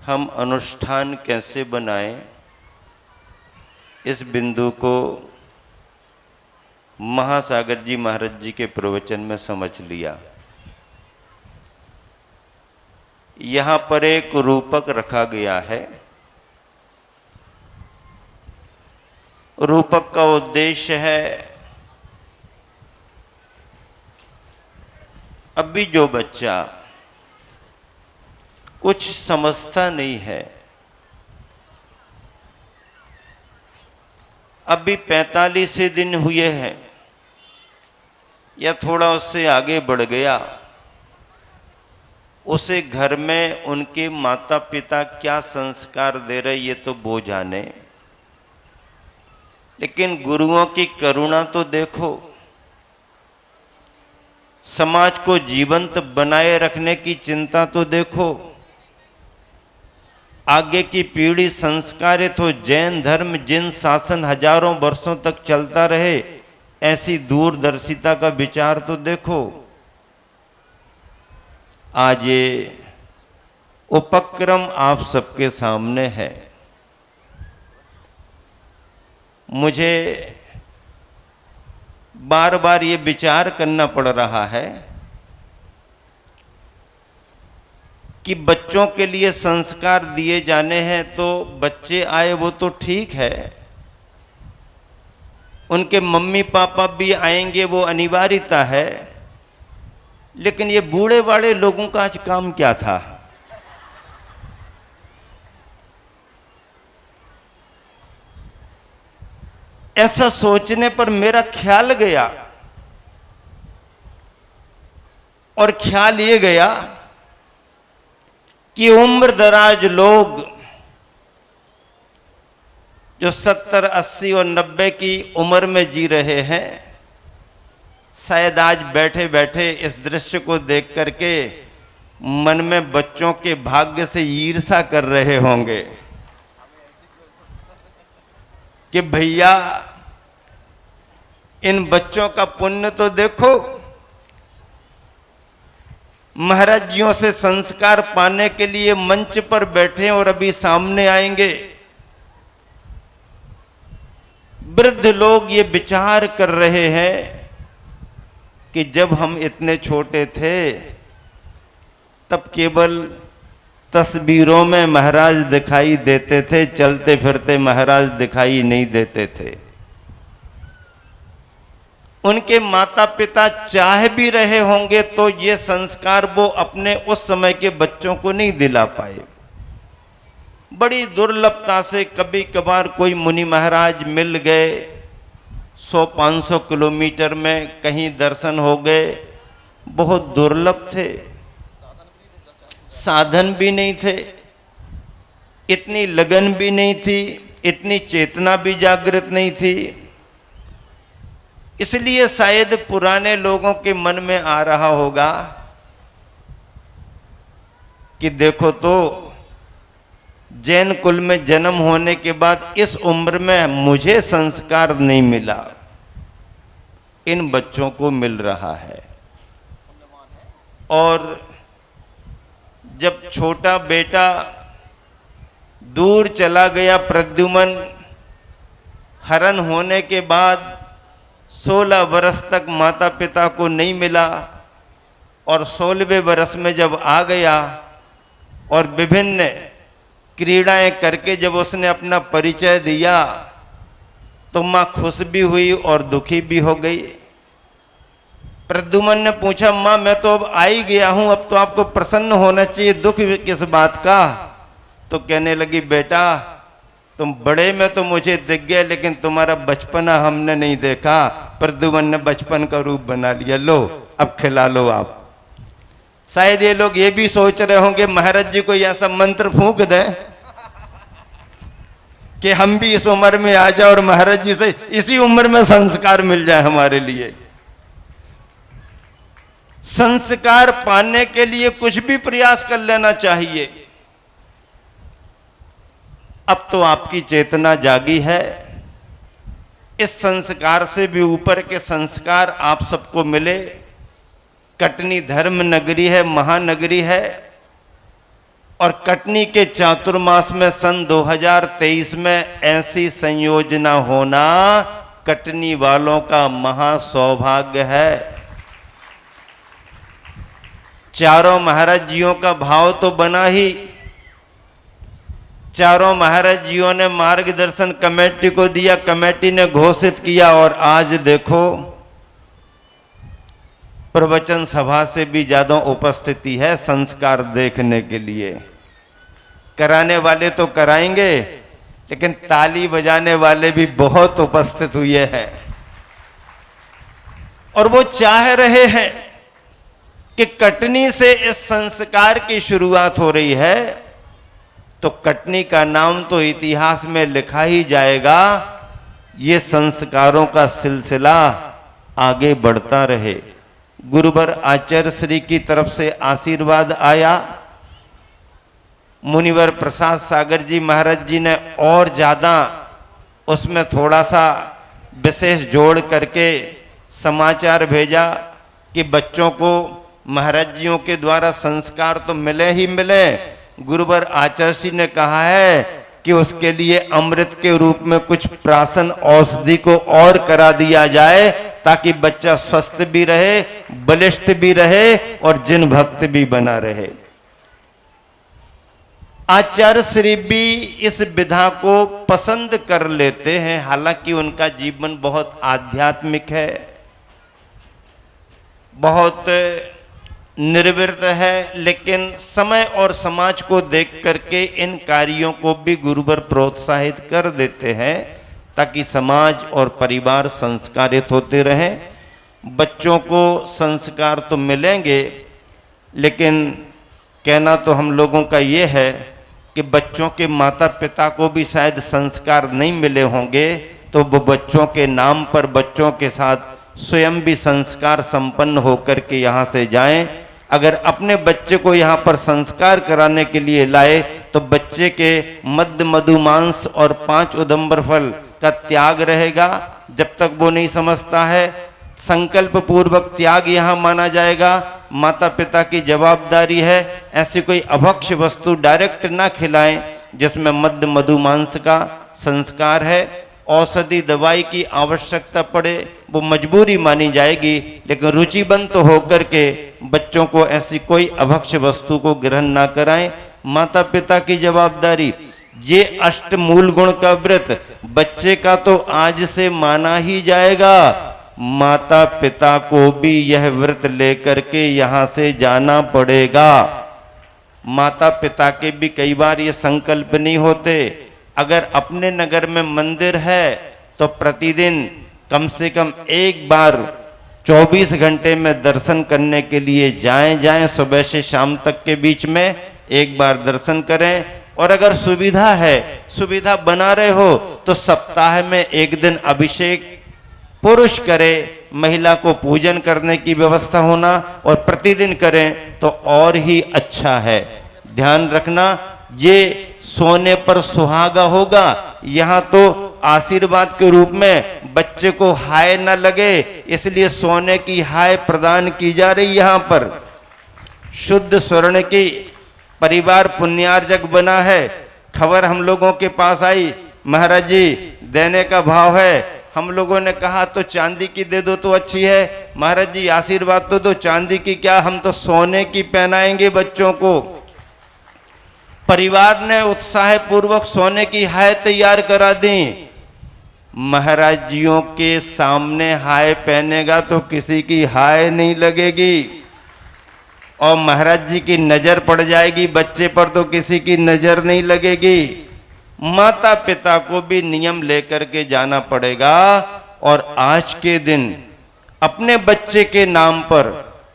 हम अनुष्ठान कैसे बनाएं, इस बिंदु को महासागर जी महाराज जी के प्रवचन में समझ लिया। यहाँ पर एक रूपक रखा गया है। रूपक का उद्देश्य है, अभी जो बच्चा कुछ समझता नहीं है, अभी 45 दिन हुए हैं या थोड़ा उससे आगे बढ़ गया, उसे घर में उनके माता पिता क्या संस्कार दे रहे ये तो वो जाने, लेकिन गुरुओं की करुणा तो देखो। समाज को जीवंत बनाए रखने की चिंता तो देखो। आगे की पीढ़ी संस्कारित हो। जैन धर्म जिन शासन हजारों वर्षों तक चलता रहे, ऐसी दूरदर्शिता का विचार तो देखो। आज ये उपक्रम आप सबके सामने है। मुझे बार बार ये विचार करना पड़ रहा है कि बच्चों के लिए संस्कार दिए जाने हैं तो बच्चे आए वो तो ठीक है, उनके मम्मी पापा भी आएंगे, वो अनिवार्यता है। लेकिन ये बूढ़े बाड़े लोगों का आज काम क्या था? ऐसा सोचने पर मेरा ख्याल गया, और ख्याल ये गया कि उम्र दराज लोग जो 70, 80 और 90 की उम्र में जी रहे हैं, शायद आज बैठे बैठे इस दृश्य को देख करके मन में बच्चों के भाग्य से ईर्ष्या कर रहे होंगे कि भैया इन बच्चों का पुण्य तो देखो, महाराज जियों से संस्कार पाने के लिए मंच पर बैठे और अभी सामने आएंगे। वृद्ध लोग ये विचार कर रहे हैं कि जब हम इतने छोटे थे तब केवल तस्वीरों में महाराज दिखाई देते थे, चलते फिरते महाराज दिखाई नहीं देते थे। उनके माता पिता चाह भी रहे होंगे तो ये संस्कार वो अपने उस समय के बच्चों को नहीं दिला पाए। बड़ी दुर्लभता से कभी कभार कोई मुनि महाराज मिल गए, 100-500 किलोमीटर में कहीं दर्शन हो गए, बहुत दुर्लभ थे। साधन भी नहीं थे, इतनी लगन भी नहीं थी, इतनी चेतना भी जागृत नहीं थी। इसलिए शायद पुराने लोगों के मन में आ रहा होगा कि देखो तो जैन कुल में जन्म होने के बाद इस उम्र में मुझे संस्कार नहीं मिला, इन बच्चों को मिल रहा है। और जब छोटा बेटा दूर चला गया प्रद्युमन, हरण होने के बाद 16 वर्ष तक माता पिता को नहीं मिला, और 16वें वर्ष में जब आ गया और विभिन्न क्रीड़ाएं करके जब उसने अपना परिचय दिया तो माँ खुश भी हुई और दुखी भी हो गई। प्रद्युमन ने पूछा, माँ मैं तो अब आ ही गया हूं, अब तो आपको प्रसन्न होना चाहिए, दुख किस बात का? तो कहने लगी, बेटा तुम बड़े में तो मुझे दिख गए, लेकिन तुम्हारा बचपना हमने नहीं देखा। प्रद्युमन ने बचपन का रूप बना लिया, लो अब खिला लो आप। शायद ये लोग ये भी सोच रहे होंगे महाराज जी को ऐसा मंत्र फूंक दें कि हम भी इस उम्र में आ जाए और महाराज जी से इसी उम्र में संस्कार मिल जाए हमारे लिए। संस्कार पाने के लिए कुछ भी प्रयास कर लेना चाहिए। अब तो आपकी चेतना जागी है, इस संस्कार से भी ऊपर के संस्कार आप सबको मिले। कटनी धर्म नगरी है, महानगरी है, और कटनी के चातुर्मास में सन 2023 में ऐसी संयोजना होना कटनी वालों का महासौभाग्य है। चारों महाराज जियों का भाव तो बना ही, चारों महाराज जियों ने मार्गदर्शन कमेटी को दिया, कमेटी ने घोषित किया, और आज देखो प्रवचन सभा से भी ज्यादा उपस्थिति है संस्कार देखने के लिए। कराने वाले तो कराएंगे, लेकिन ताली बजाने वाले भी बहुत उपस्थित हुए हैं, और वो चाह रहे हैं कि कटनी से इस संस्कार की शुरुआत हो रही है, तो कटनी का नाम तो इतिहास में लिखा ही जाएगा। ये संस्कारों का सिलसिला आगे बढ़ता रहे। गुरुवर आचार्य श्री की तरफ से आशीर्वाद आया। मुनिवर प्रसाद सागर जी महाराज जी ने और ज़्यादा उसमें थोड़ा सा विशेष जोड़ करके समाचार भेजा कि बच्चों को महाराज जियों के द्वारा संस्कार तो मिले ही मिले, गुरुवर आचार्य जी ने कहा है कि उसके लिए अमृत के रूप में कुछ प्राशन औषधि को और करा दिया जाए, ताकि बच्चा स्वस्थ भी रहे, बलिष्ठ भी रहे और जिन भक्त भी बना रहे। आचार्य श्री भी इस विधा को पसंद कर लेते हैं, हालांकि उनका जीवन बहुत आध्यात्मिक है, बहुत निर्वृत है, लेकिन समय और समाज को देख करके इन कार्यों को भी गुरुवर प्रोत्साहित कर देते हैं ताकि समाज और परिवार संस्कारित होते रहें। बच्चों को संस्कार तो मिलेंगे, लेकिन कहना तो हम लोगों का ये है कि बच्चों के माता पिता को भी शायद संस्कार नहीं मिले होंगे, तो वो बच्चों के नाम पर बच्चों के साथ स्वयं भी संस्कार संपन्न होकर के यहाँ से जाएं। अगर अपने बच्चे को यहाँ पर संस्कार कराने के लिए लाए तो बच्चे के मद्य मधुमांस और 5 उदंबर फल का त्याग रहेगा। जब तक वो नहीं समझता है, संकल्प पूर्वक त्याग यहाँ माना जाएगा। माता पिता की जवाबदारी है ऐसी कोई अभक्ष्य वस्तु डायरेक्ट ना खिलाएं जिसमें मद्य मधुमांस का संस्कार है। औषधि दवाई की आवश्यकता पड़े वो मजबूरी मानी जाएगी, लेकिन रुचिबंत होकर के बच्चों को ऐसी कोई अभक्ष्य वस्तु को ग्रहण ना कराएं। माता पिता की जवाबदारी, ये अष्ट मूल गुण का व्रत बच्चे का तो आज से माना ही जाएगा। माता पिता को भी यह व्रत लेकर के यहाँ से जाना पड़ेगा। माता पिता के भी कई बार ये संकल्प नहीं होते। अगर अपने नगर में मंदिर है तो प्रतिदिन कम से कम एक बार 24 घंटे में दर्शन करने के लिए जाएं। सुबह से शाम तक के बीच में एक बार दर्शन करें। और अगर सुविधा है, सुविधा बना रहे हो तो सप्ताह में एक दिन अभिषेक पुरुष करे, महिला को पूजन करने की व्यवस्था होना और प्रतिदिन करें तो और ही अच्छा है। ध्यान रखना, ये सोने पर सुहागा होगा। यहाँ तो आशीर्वाद के रूप में बच्चे को हाय न लगे, इसलिए सोने की हाय प्रदान की जा रही। यहाँ पर शुद्ध स्वर्ण की परिवार पुण्यार्जक बना है। खबर हम लोगों के पास आई, महाराज जी देने का भाव है। हम लोगों ने कहा तो चांदी की दे दो तो अच्छी है। महाराज जी आशीर्वाद तो दो, चांदी की क्या, हम तो सोने की पहनाएंगे बच्चों को। परिवार ने उत्साह पूर्वक सोने की हाय तैयार करा दी। महाराज जियों के सामने हाय पहनेगा तो किसी की हाय नहीं लगेगी और महाराज जी की नजर पड़ जाएगी बच्चे पर तो किसी की नजर नहीं लगेगी। माता पिता को भी नियम लेकर के जाना पड़ेगा और आज के दिन अपने बच्चे के नाम पर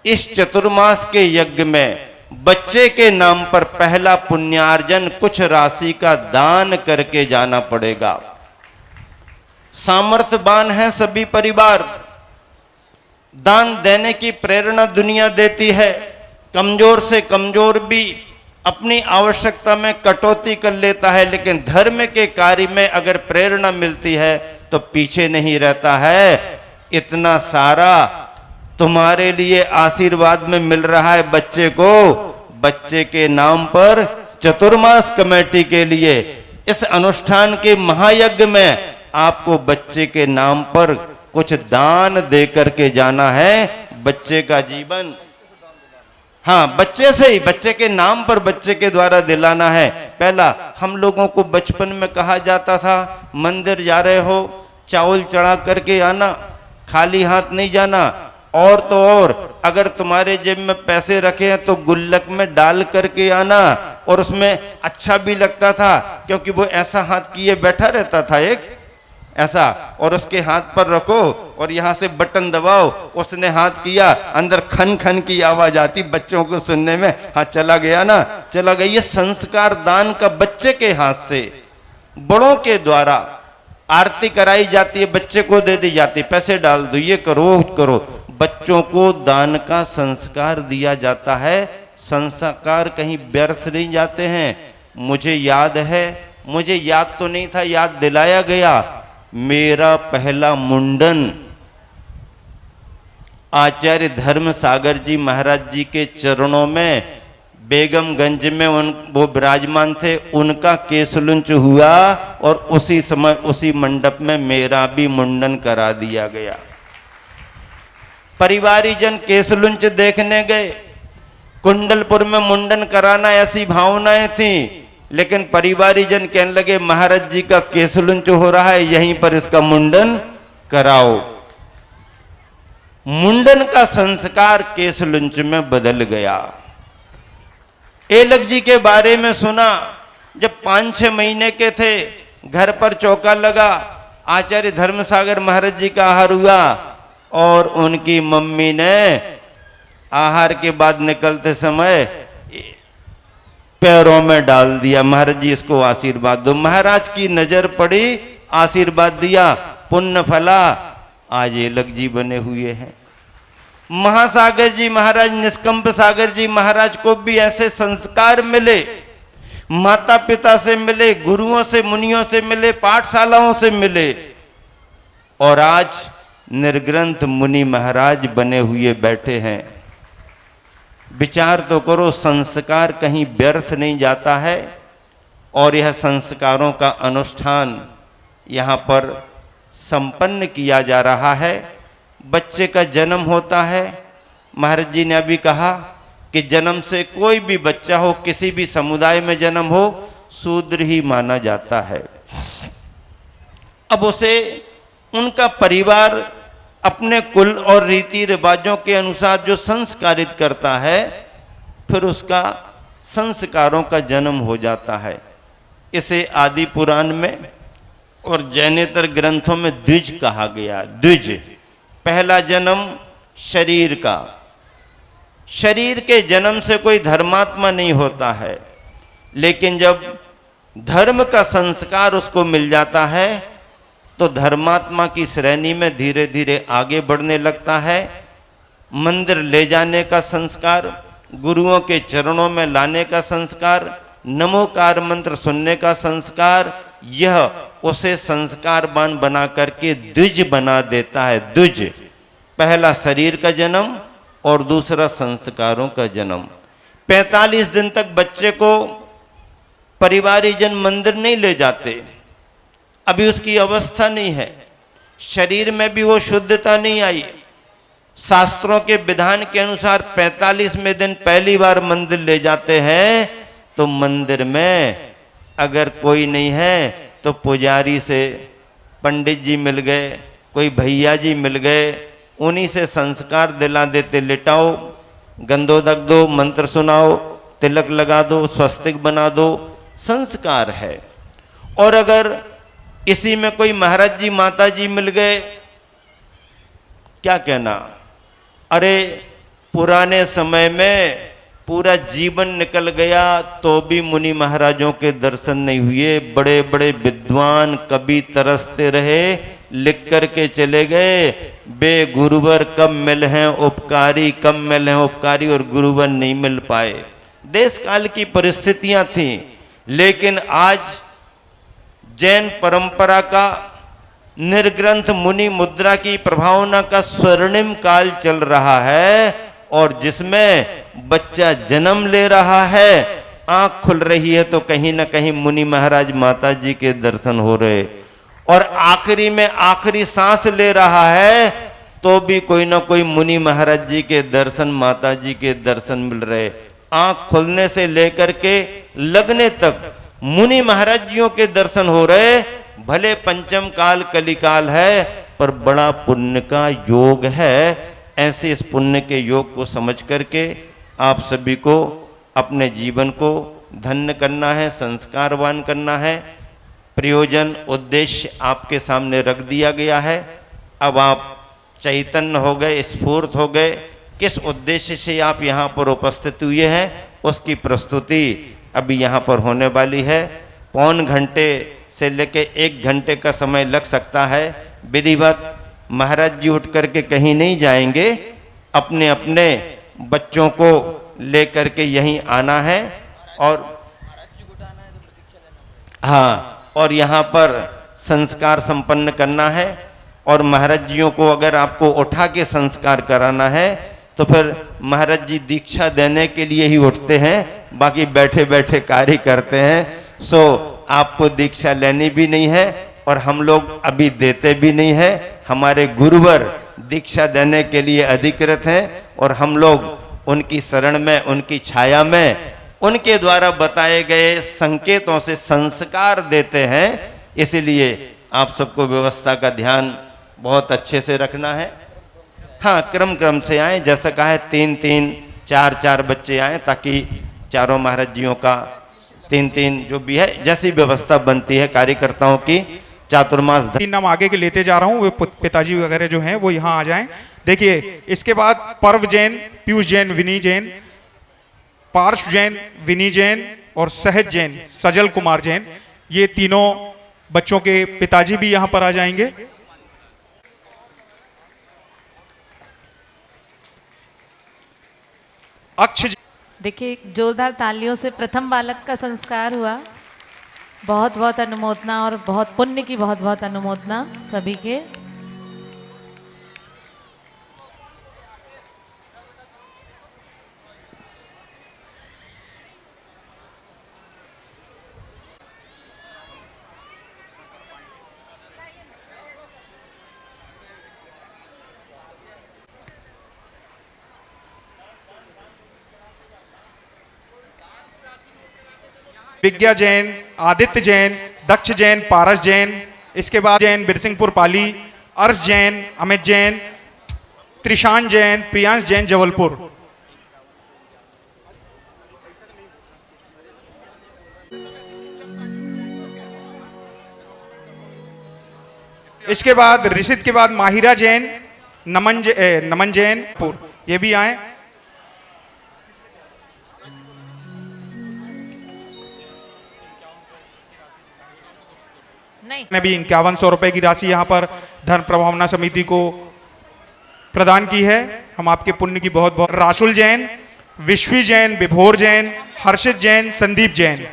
इस चतुर्मास के यज्ञ में बच्चे के नाम पर पहला पुण्यार्जन कुछ राशि का दान करके जाना पड़ेगा। सामर्थ्यवान है सभी परिवार, दान देने की प्रेरणा दुनिया देती है। कमजोर से कमजोर भी अपनी आवश्यकता में कटौती कर लेता है, लेकिन धर्म के कार्य में अगर प्रेरणा मिलती है तो पीछे नहीं रहता है। इतना सारा तुम्हारे लिए आशीर्वाद में मिल रहा है बच्चे को। बच्चे के नाम पर चतुर्मास कमेटी के लिए इस अनुष्ठान के महायज्ञ में आपको बच्चे के नाम पर कुछ दान दे करके जाना है। बच्चे का जीवन, हाँ बच्चे से ही, बच्चे के नाम पर बच्चे के द्वारा दिलाना है। पहला हम लोगों को बचपन में कहा जाता था मंदिर जा रहे हो चावल चढ़ा करके आना, खाली हाथ नहीं जाना। और तो और अगर तुम्हारे जेब में पैसे रखे हैं तो गुल्लक में डाल करके आना। और उसमें अच्छा भी लगता था क्योंकि वो ऐसा हाथ किए बैठा रहता था एक ऐसा, और उसके हाथ पर रखो और यहाँ से बटन दबाओ, उसने हाथ किया, अंदर खन खन की आवाज आती बच्चों को सुनने में, हाँ चला गया ना, चला गया। ये संस्कार दान का बच्चे के हाथ से बड़ों के द्वारा आरती कराई जाती है, बच्चे को दे दी जाती, पैसे डाल दो, ये करो करो। बच्चों को दान का संस्कार दिया जाता है। संस्कार कहीं व्यर्थ नहीं जाते हैं। मुझे याद है, मुझे याद तो नहीं था, याद दिलाया गया। मेरा पहला मुंडन आचार्य धर्म सागर जी महाराज जी के चरणों में बेगमगंज में वो विराजमान थे, उनका केसलुंच हुआ और उसी समय उसी मंडप में मेरा भी मुंडन करा दिया गया। परिवारीजन केसलुंच देखने गए। कुंडलपुर में मुंडन कराना ऐसी भावनाएं थी लेकिन परिवारीजन कहने लगे महाराज जी का केसलुंच हो रहा है, यहीं पर इसका मुंडन कराओ। मुंडन का संस्कार केसलुंच में बदल गया। एलक जी के बारे में सुना, जब 5-6 महीने के थे, घर पर चौका लगा, आचार्य धर्मसागर महाराज जी का आहार हुआ और उनकी मम्मी ने आहार के बाद निकलते समय पैरों में डाल दिया, महाराज जी इसको आशीर्वाद दो। महाराज की नजर पड़ी, आशीर्वाद दिया, पुण्य फला, आज एलक जी बने हुए हैं। महासागर जी महाराज, निष्कंप सागर जी महाराज को भी ऐसे संस्कार मिले, माता पिता से मिले, गुरुओं से मुनियों से मिले, पाठशालाओं से मिले, और आज निर्ग्रंथ मुनि महाराज बने हुए बैठे हैं। विचार तो करो, संस्कार कहीं व्यर्थ नहीं जाता है, और यह संस्कारों का अनुष्ठान यहाँ पर संपन्न किया जा रहा है। बच्चे का जन्म होता है, महाराज जी ने अभी कहा कि जन्म से कोई भी बच्चा हो, किसी भी समुदाय में जन्म हो, शूद्र ही माना जाता है। अब उसे उनका परिवार अपने कुल और रीति रिवाजों के अनुसार जो संस्कारित करता है, फिर उसका संस्कारों का जन्म हो जाता है। इसे आदि पुराण में और जैनेतर ग्रंथों में द्विज कहा गया। द्विज, पहला जन्म शरीर का। शरीर के जन्म से कोई धर्मात्मा नहीं होता है, लेकिन जब धर्म का संस्कार उसको मिल जाता है तो धर्मात्मा की श्रेणी में धीरे धीरे आगे बढ़ने लगता है। मंदिर ले जाने का संस्कार, गुरुओं के चरणों में लाने का संस्कार, नमोकार मंत्र सुनने का संस्कार, यह उसे संस्कारवान बना करके द्विज बना देता है। द्विज, पहला शरीर का जन्म और दूसरा संस्कारों का जन्म। 45 दिन तक बच्चे को परिवारीजन मंदिर नहीं ले जाते, अभी उसकी अवस्था नहीं है, शरीर में भी वो शुद्धता नहीं आई। शास्त्रों के विधान के अनुसार 45वें दिन पहली बार मंदिर ले जाते हैं, तो मंदिर में अगर कोई नहीं है तो पुजारी से पंडित जी मिल गए, कोई भैया जी मिल गए, उन्हीं से संस्कार दिला देते, लिटाओ, गंधोदक दो, मंत्र सुनाओ, तिलक लगा दो, स्वस्तिक बना दो, संस्कार है। और अगर इसी में कोई महाराज जी माता जी मिल गए, क्या कहना, अरे पुराने समय में पूरा जीवन निकल गया तो भी मुनि महाराजों के दर्शन नहीं हुए। बड़े बड़े विद्वान कवि तरसते रहे, लिख करके चले गए, बे गुरुवर कब मिल हैं उपकारी, कब मिल हैं उपकारी, और गुरुवर नहीं मिल पाए। देश काल की परिस्थितियां थी, लेकिन आज जैन परंपरा का निर्ग्रंथ मुनि मुद्रा की प्रभावना का स्वर्णिम काल चल रहा है, और जिसमें बच्चा जन्म ले रहा है, आंख खुल रही है तो कहीं ना कहीं मुनि महाराज माता जी के दर्शन हो रहे, और आखिरी में आखिरी सांस ले रहा है तो भी कोई ना कोई मुनि महाराज जी के दर्शन, माता जी के दर्शन मिल रहे। आंख खुलने से लेकर के लगने तक मुनि महाराज जियों के दर्शन हो रहे। भले पंचम काल कलिकाल है, पर बड़ा पुण्य का योग है। ऐसे इस पुण्य के योग को समझ करके आप सभी को अपने जीवन को धन्य करना है, संस्कारवान करना है। प्रयोजन उद्देश्य आपके सामने रख दिया गया है। अब आप चैतन्य हो गए, स्फूर्त हो गए, किस उद्देश्य से आप यहाँ पर उपस्थित हुए हैं, उसकी प्रस्तुति अभी यहाँ पर होने वाली है। पौन घंटे से लेके 1 घंटे का समय लग सकता है। विधिवत महाराज जी उठ करके कहीं नहीं जाएंगे, अपने अपने बच्चों को लेकर के यहीं आना है, और हाँ, और यहाँ पर संस्कार संपन्न करना है। और महाराज जियों को अगर आपको उठा के संस्कार कराना है तो फिर महाराज जी दीक्षा देने के लिए ही उठते हैं, बाकी बैठे बैठे कार्य करते हैं। सो आपको दीक्षा लेनी भी नहीं है, और हम लोग अभी देते भी नहीं है। हमारे गुरुवर दीक्षा देने के लिए अधिकृत हैं, और हम लोग उनकी शरण में, उनकी छाया में उनके द्वारा बताए गए संकेतों से संस्कार देते हैं। इसलिए आप सबको व्यवस्था का ध्यान बहुत अच्छे से रखना है। हाँ, क्रम से आए, जैसा कहा है 3-3 4-4 बच्चे आए, ताकि चारों महाराज जियों का 3-3 जो भी है जैसी व्यवस्था बनती है कार्यकर्ताओं की चातुर्मास। 3 नाम आगे के लेते जा रहा हूँ, वे पिताजी वगैरह जो हैं वो यहाँ आ जाएं। देखिए, इसके बाद पर्व जैन, पीयूष जैन, विनी जैन, पार्श जैन, विनी जैन और सहज जैन, सजल कुमार जैन, ये तीनों बच्चों के पिताजी भी यहाँ पर आ जाएंगे। अक्ष, देखिए, जोरदार तालियों से प्रथम बालक का संस्कार हुआ। बहुत बहुत अनुमोदना और बहुत पुण्य की बहुत बहुत अनुमोदना सभी के। विज्ञा जैन, आदित्य जैन, दक्ष जैन, पारस जैन, इसके बाद जैन बिरसिंहपुर पाली, अर्श जैन, अमित जैन, त्रिशान जैन, प्रियांश जैन जबलपुर। इसके बाद ऋषित के बाद माहिरा जैन, नमन जैन, ये भी आए। ने भी 5100 रुपए की राशि यहाँ पर धन प्रभावना समिति को प्रदान की है। हम आपके पुण्य की बहुत बहुत। राशुल जैन, विश्वी जैन, विभोर जैन, हर्षित जैन, संदीप जैन।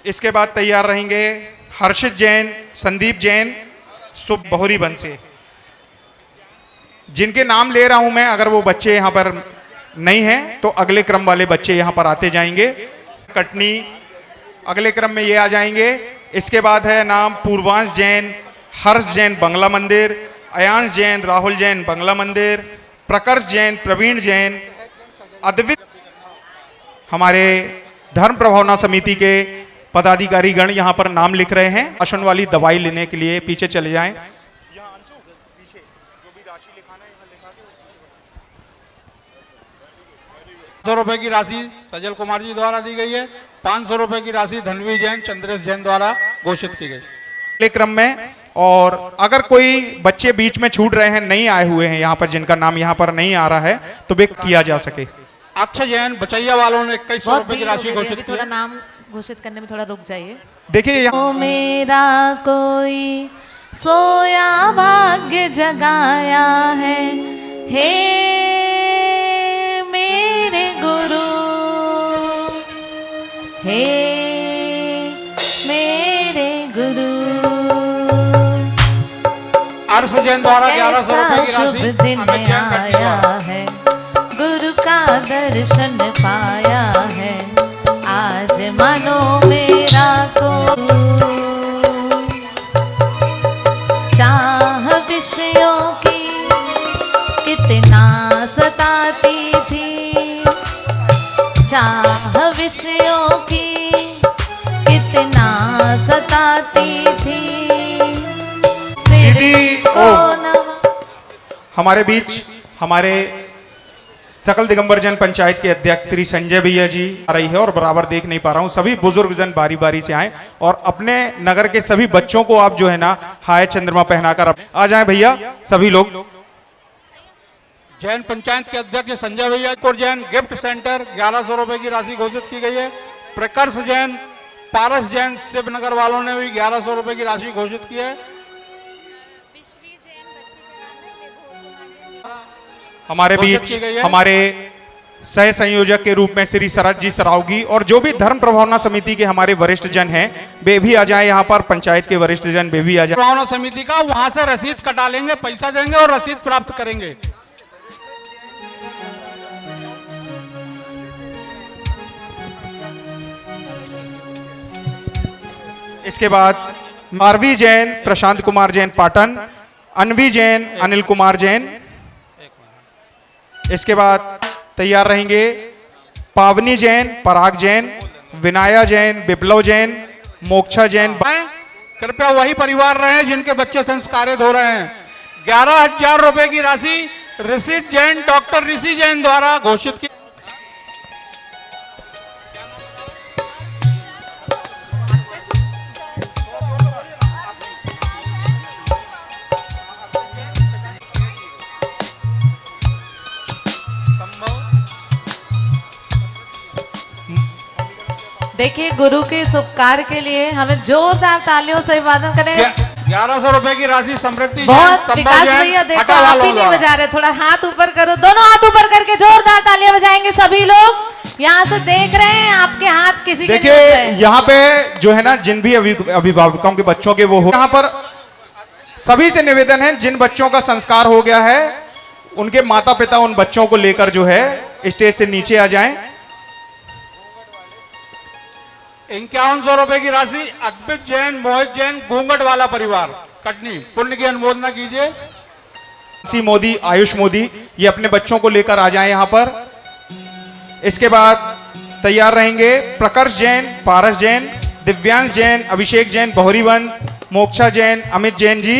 इसके बाद तैयार रहेंगे हर्षित जैन, संदीप जैन, शुभ बहुरी बन से। जिनके नाम ले रहा हूं मैं, अगर वो बच्चे यहां पर नहीं हैं तो अगले क्रम वाले बच्चे यहां पर आते जाएंगे। कटनी अगले क्रम में ये आ जाएंगे। इसके बाद है नाम पूर्वांश जैन, हर्ष जैन, बंगला मंदिर, अयांश जैन, राहुल जैन, बंगला मंदिर, प्रकर्ष जैन, प्रवीण जैन, अद्वित। हमारे धर्म प्रभावना समिति के पदाधिकारी गण यहां पर नाम लिख रहे हैं। राशन वाली दवाई लेने के लिए पीछे चले जाएं। 500 रुपए की राशि सजल कुमार जी द्वारा दी गई है। 500 रुपए की राशि धनवी जैन, चंद्रेश जैन द्वारा घोषित की गई। अगले क्रम में, और अगर कोई बच्चे बीच में छूट रहे हैं, नहीं आए हुए हैं यहाँ पर, जिनका नाम यहाँ पर नहीं आ रहा है, तो वे किया जा सके। अक्ष जैन बचैया वालों ने 2100 रुपए की राशि घोषित की। थोड़ा नाम घोषित करने में थोड़ा रुक जाइए। देखिए यहाँ ओ मेरा कोई सोया भाग्य जगाया है, हे मेरे गुरु, हे मेरे गुरु। अर्श जैन द्वारा 1100 रुपए की राशि। शुभ दिन आया है, गुरु का दर्शन पाया है, आज मानो मेरा को चाह विषयों की कितना सताती थी, चाह विषयों की कितना सताती थी। दीदी हमारे बीच हमारे सकल दिगंबर जन पंचायत के अध्यक्ष श्री संजय भैया जी आ रही है, और बराबर देख नहीं पा रहा हूं। सभी बुजुर्ग जन बारी बारी से आए और अपने नगर के सभी बच्चों को आप जो है ना हाय चंद्रमा पहनाकर आ जाएं भैया सभी लोग। जैन पंचायत के अध्यक्ष संजय भैया को जैन गिफ्ट सेंटर 1100 रुपए की राशि घोषित की गई है। प्रकर्ष जैन, पारस जैन, शिवनगर वालों ने भी 1100 रुपए की राशि घोषित की है। हमारे बीच हमारे सह संयोजक के रूप में श्री शरद जी सरावगी और जो भी धर्म प्रभावना समिति के हमारे वरिष्ठ जन हैं वे भी आ जाए यहाँ पर। पंचायत के वरिष्ठ जन वे भी आ जाए। प्रभावना समिति का वहां से रसीद कटा लेंगे, पैसा देंगे और रसीद प्राप्त करेंगे। इसके बाद मारवी जैन प्रशांत कुमार जैन पाटन, अनवी जैन अनिल कुमार जैन। इसके बाद तैयार रहेंगे पावनी जैन पराग जैन, विनाया जैन विप्लव जैन, मोक्षा जैन। कृपया वही परिवार रहे जिनके बच्चे संस्कारित हो रहे हैं। 11,000 रुपए की राशि ऋषित जैन डॉक्टर ऋषि जैन द्वारा घोषित की। देखिए गुरु के शुभ कार्य के लिए हमें जोरदार तालियों से अभिवादन करें। 1100 रुपए की राशि समृद्धि बहुत विकास भैया देखो आप ही नहीं बजा रहे, थोड़ा हाथ ऊपर करो, दोनों हाथ ऊपर करके जोरदार तालियां बजाएंगे सभी लोग। यहाँ से देख रहे हैं आपके हाथ किसी के नहीं देखिए उठ रहे। यहाँ पे जो है ना जिन भी अभिभावकों के बच्चों के वो हो, यहाँ पर सभी से निवेदन है जिन बच्चों का संस्कार हो गया है उनके माता पिता उन बच्चों को लेकर जो है स्टेज से नीचे आ जाएं। 5100 रुपए की राशि अद्भुत जैन मोहित जैन घूंघट वाला परिवार कटनी, पुण्य की अनुमोदना कीजिए। सी मोदी आयुष मोदी ये अपने बच्चों को लेकर आ जाएं यहाँ पर। इसके बाद तैयार रहेंगे प्रकर्ष जैन पारस जैन, दिव्यांश जैन, अभिषेक जैन बहुरीवन, मोक्षा जैन, अमित जैन जी,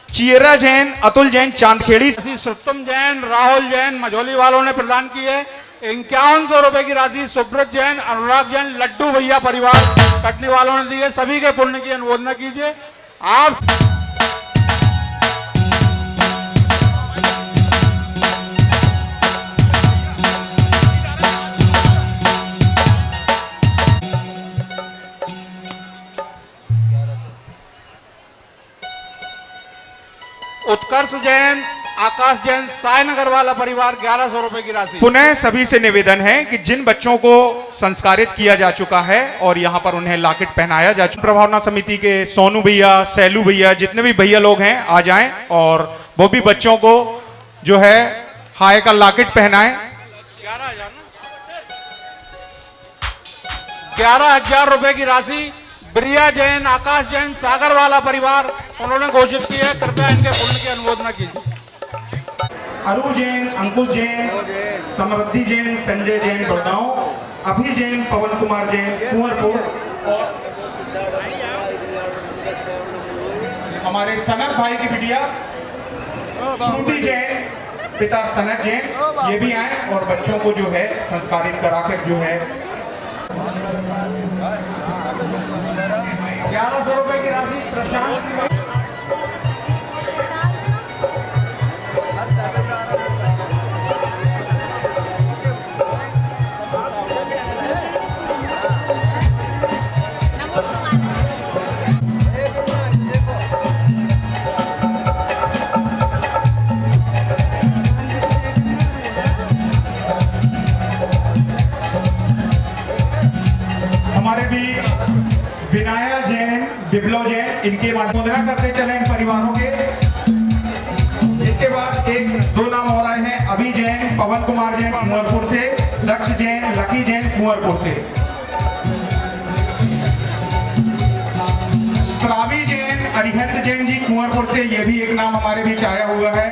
चियरा जैन, अतुल जैन चांदखेड़ी। सुत्तम जैन राहुल जैन मझोली वालों ने प्रदान की है। 5100 रुपए की राशि सुब्रत जैन अनुराग जैन लड्डू भैया परिवार कटनी वालों ने दी है। सभी के पुण्य की अनुमोदना कीजिए। आप उत्कर्ष जैन आकाश जैन सायनगर वाला परिवार 1100 रुपए की राशि। पुनः सभी से निवेदन है कि जिन बच्चों को संस्कारित किया जा चुका है और यहाँ पर उन्हें लॉकेट पहनाया जा चुका, प्रभावना समिति के सोनू भैया सैलू भैया जितने भी भैया लोग हैं आ जाएं और वो भी बच्चों को जो है हाय का लॉकेट पहनाएं। 11,000 रुपए की राशि ब्रिया जैन आकाश जैन सागर वाला परिवार उन्होंने घोषित की है। कृपया इनके पुण्य की अनुमोदना कीजिए। अरु जैन अंकुश जैन समृद्धि जैन संजय जैन बड़गांव, अभि जैन पवन कुमार जैन कुंवरपुर और हमारे सनत भाई की बिटिया श्रुति जैन पिता सनत जैन ये भी आए और बच्चों को जो है संस्कारित कराकर जो है 1100 रुपए की राशि प्रशांत विनाया जैन विप्लव जैन इनके माध्यम से करते चले इन परिवारों के। इसके बाद एक दो नाम हो रहे हैं अभि जैन पवन कुमार जैन कुंवरपुर से, लक्ष्य जैन लकी जैन कुंवरपुर से, श्रावी जैन अरिहंत जैन जी कुंवरपुर से ये भी एक नाम हमारे बीच आया हुआ है।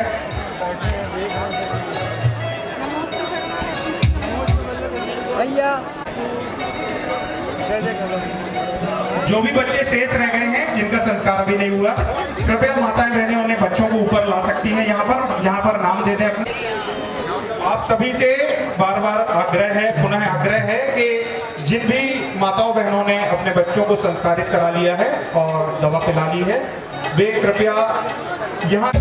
जो भी बच्चे शेष रह गए हैं जिनका संस्कार अभी नहीं हुआ कृपया माताएं बहनें उन्हें बच्चों को ऊपर ला सकती हैं। यहाँ पर नाम दे दें अपने। आप सभी से बार बार आग्रह है पुनः आग्रह है कि जिन भी माताओं बहनों ने अपने बच्चों को संस्कारित करा लिया है और दवा पिला ली है वे कृपया यहाँ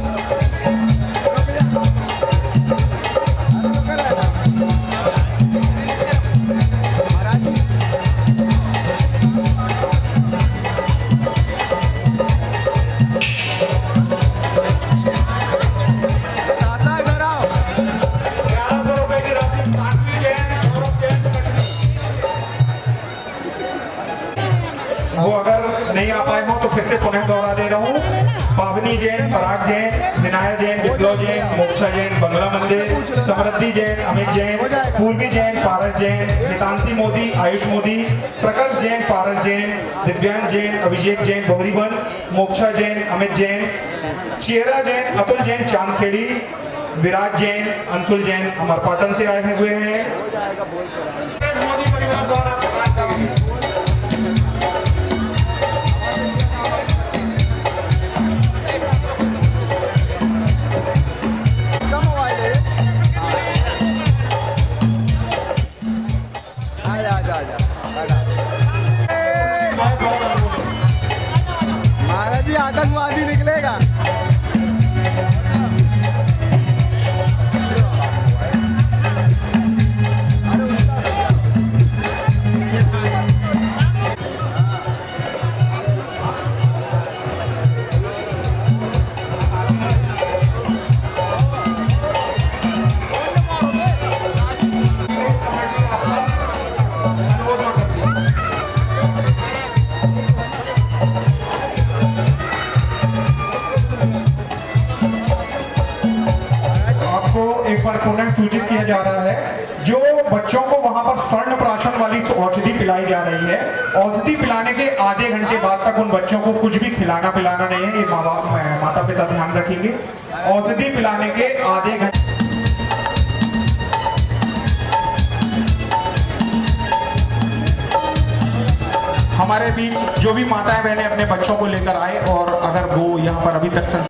वो अगर नहीं आ पाए हो तो फिर से पुनः दोहरा दे रहा हूँ। पावनी रोहिणी जैन, पराग जैन, विनाया जैन, विप्लव जैन, मोक्षा जैन, बंगला मंदिर, समृद्धि जैन, अमित जैन, पूर्वी जैन, पारस जैन, हितांशी मोदी, आयुष मोदी, प्रकर्ष जैन, पारस जैन, दिव्यांग जैन, अभिषेक जैन, बहुरीबन, मोक्षा जैन, अमित जैन, चेहरा जैन, अतुल जैन, चांदखेड़ी, विराज जैन, अंशुल जैन अमरपाटन से आए हुए हैं। मोदी परिवार द्वारा महाराज जी आतंकवादी निकलेगा। एक बार पुनः सूचित किया जा रहा है, जो बच्चों को वहां पर स्वर्ण प्राशन वाली औषधि पिलाई जा रही है, औषधि पिलाने के आधे घंटे बाद तक उन बच्चों को कुछ भी खिलाना पिलाना नहीं है। ये माता पिता ध्यान रखेंगे। औषधि पिलाने के आधे घंटे हमारे बीच जो भी माताएं बहनें अपने बच्चों को लेकर आए और अगर वो यहाँ पर अभी तक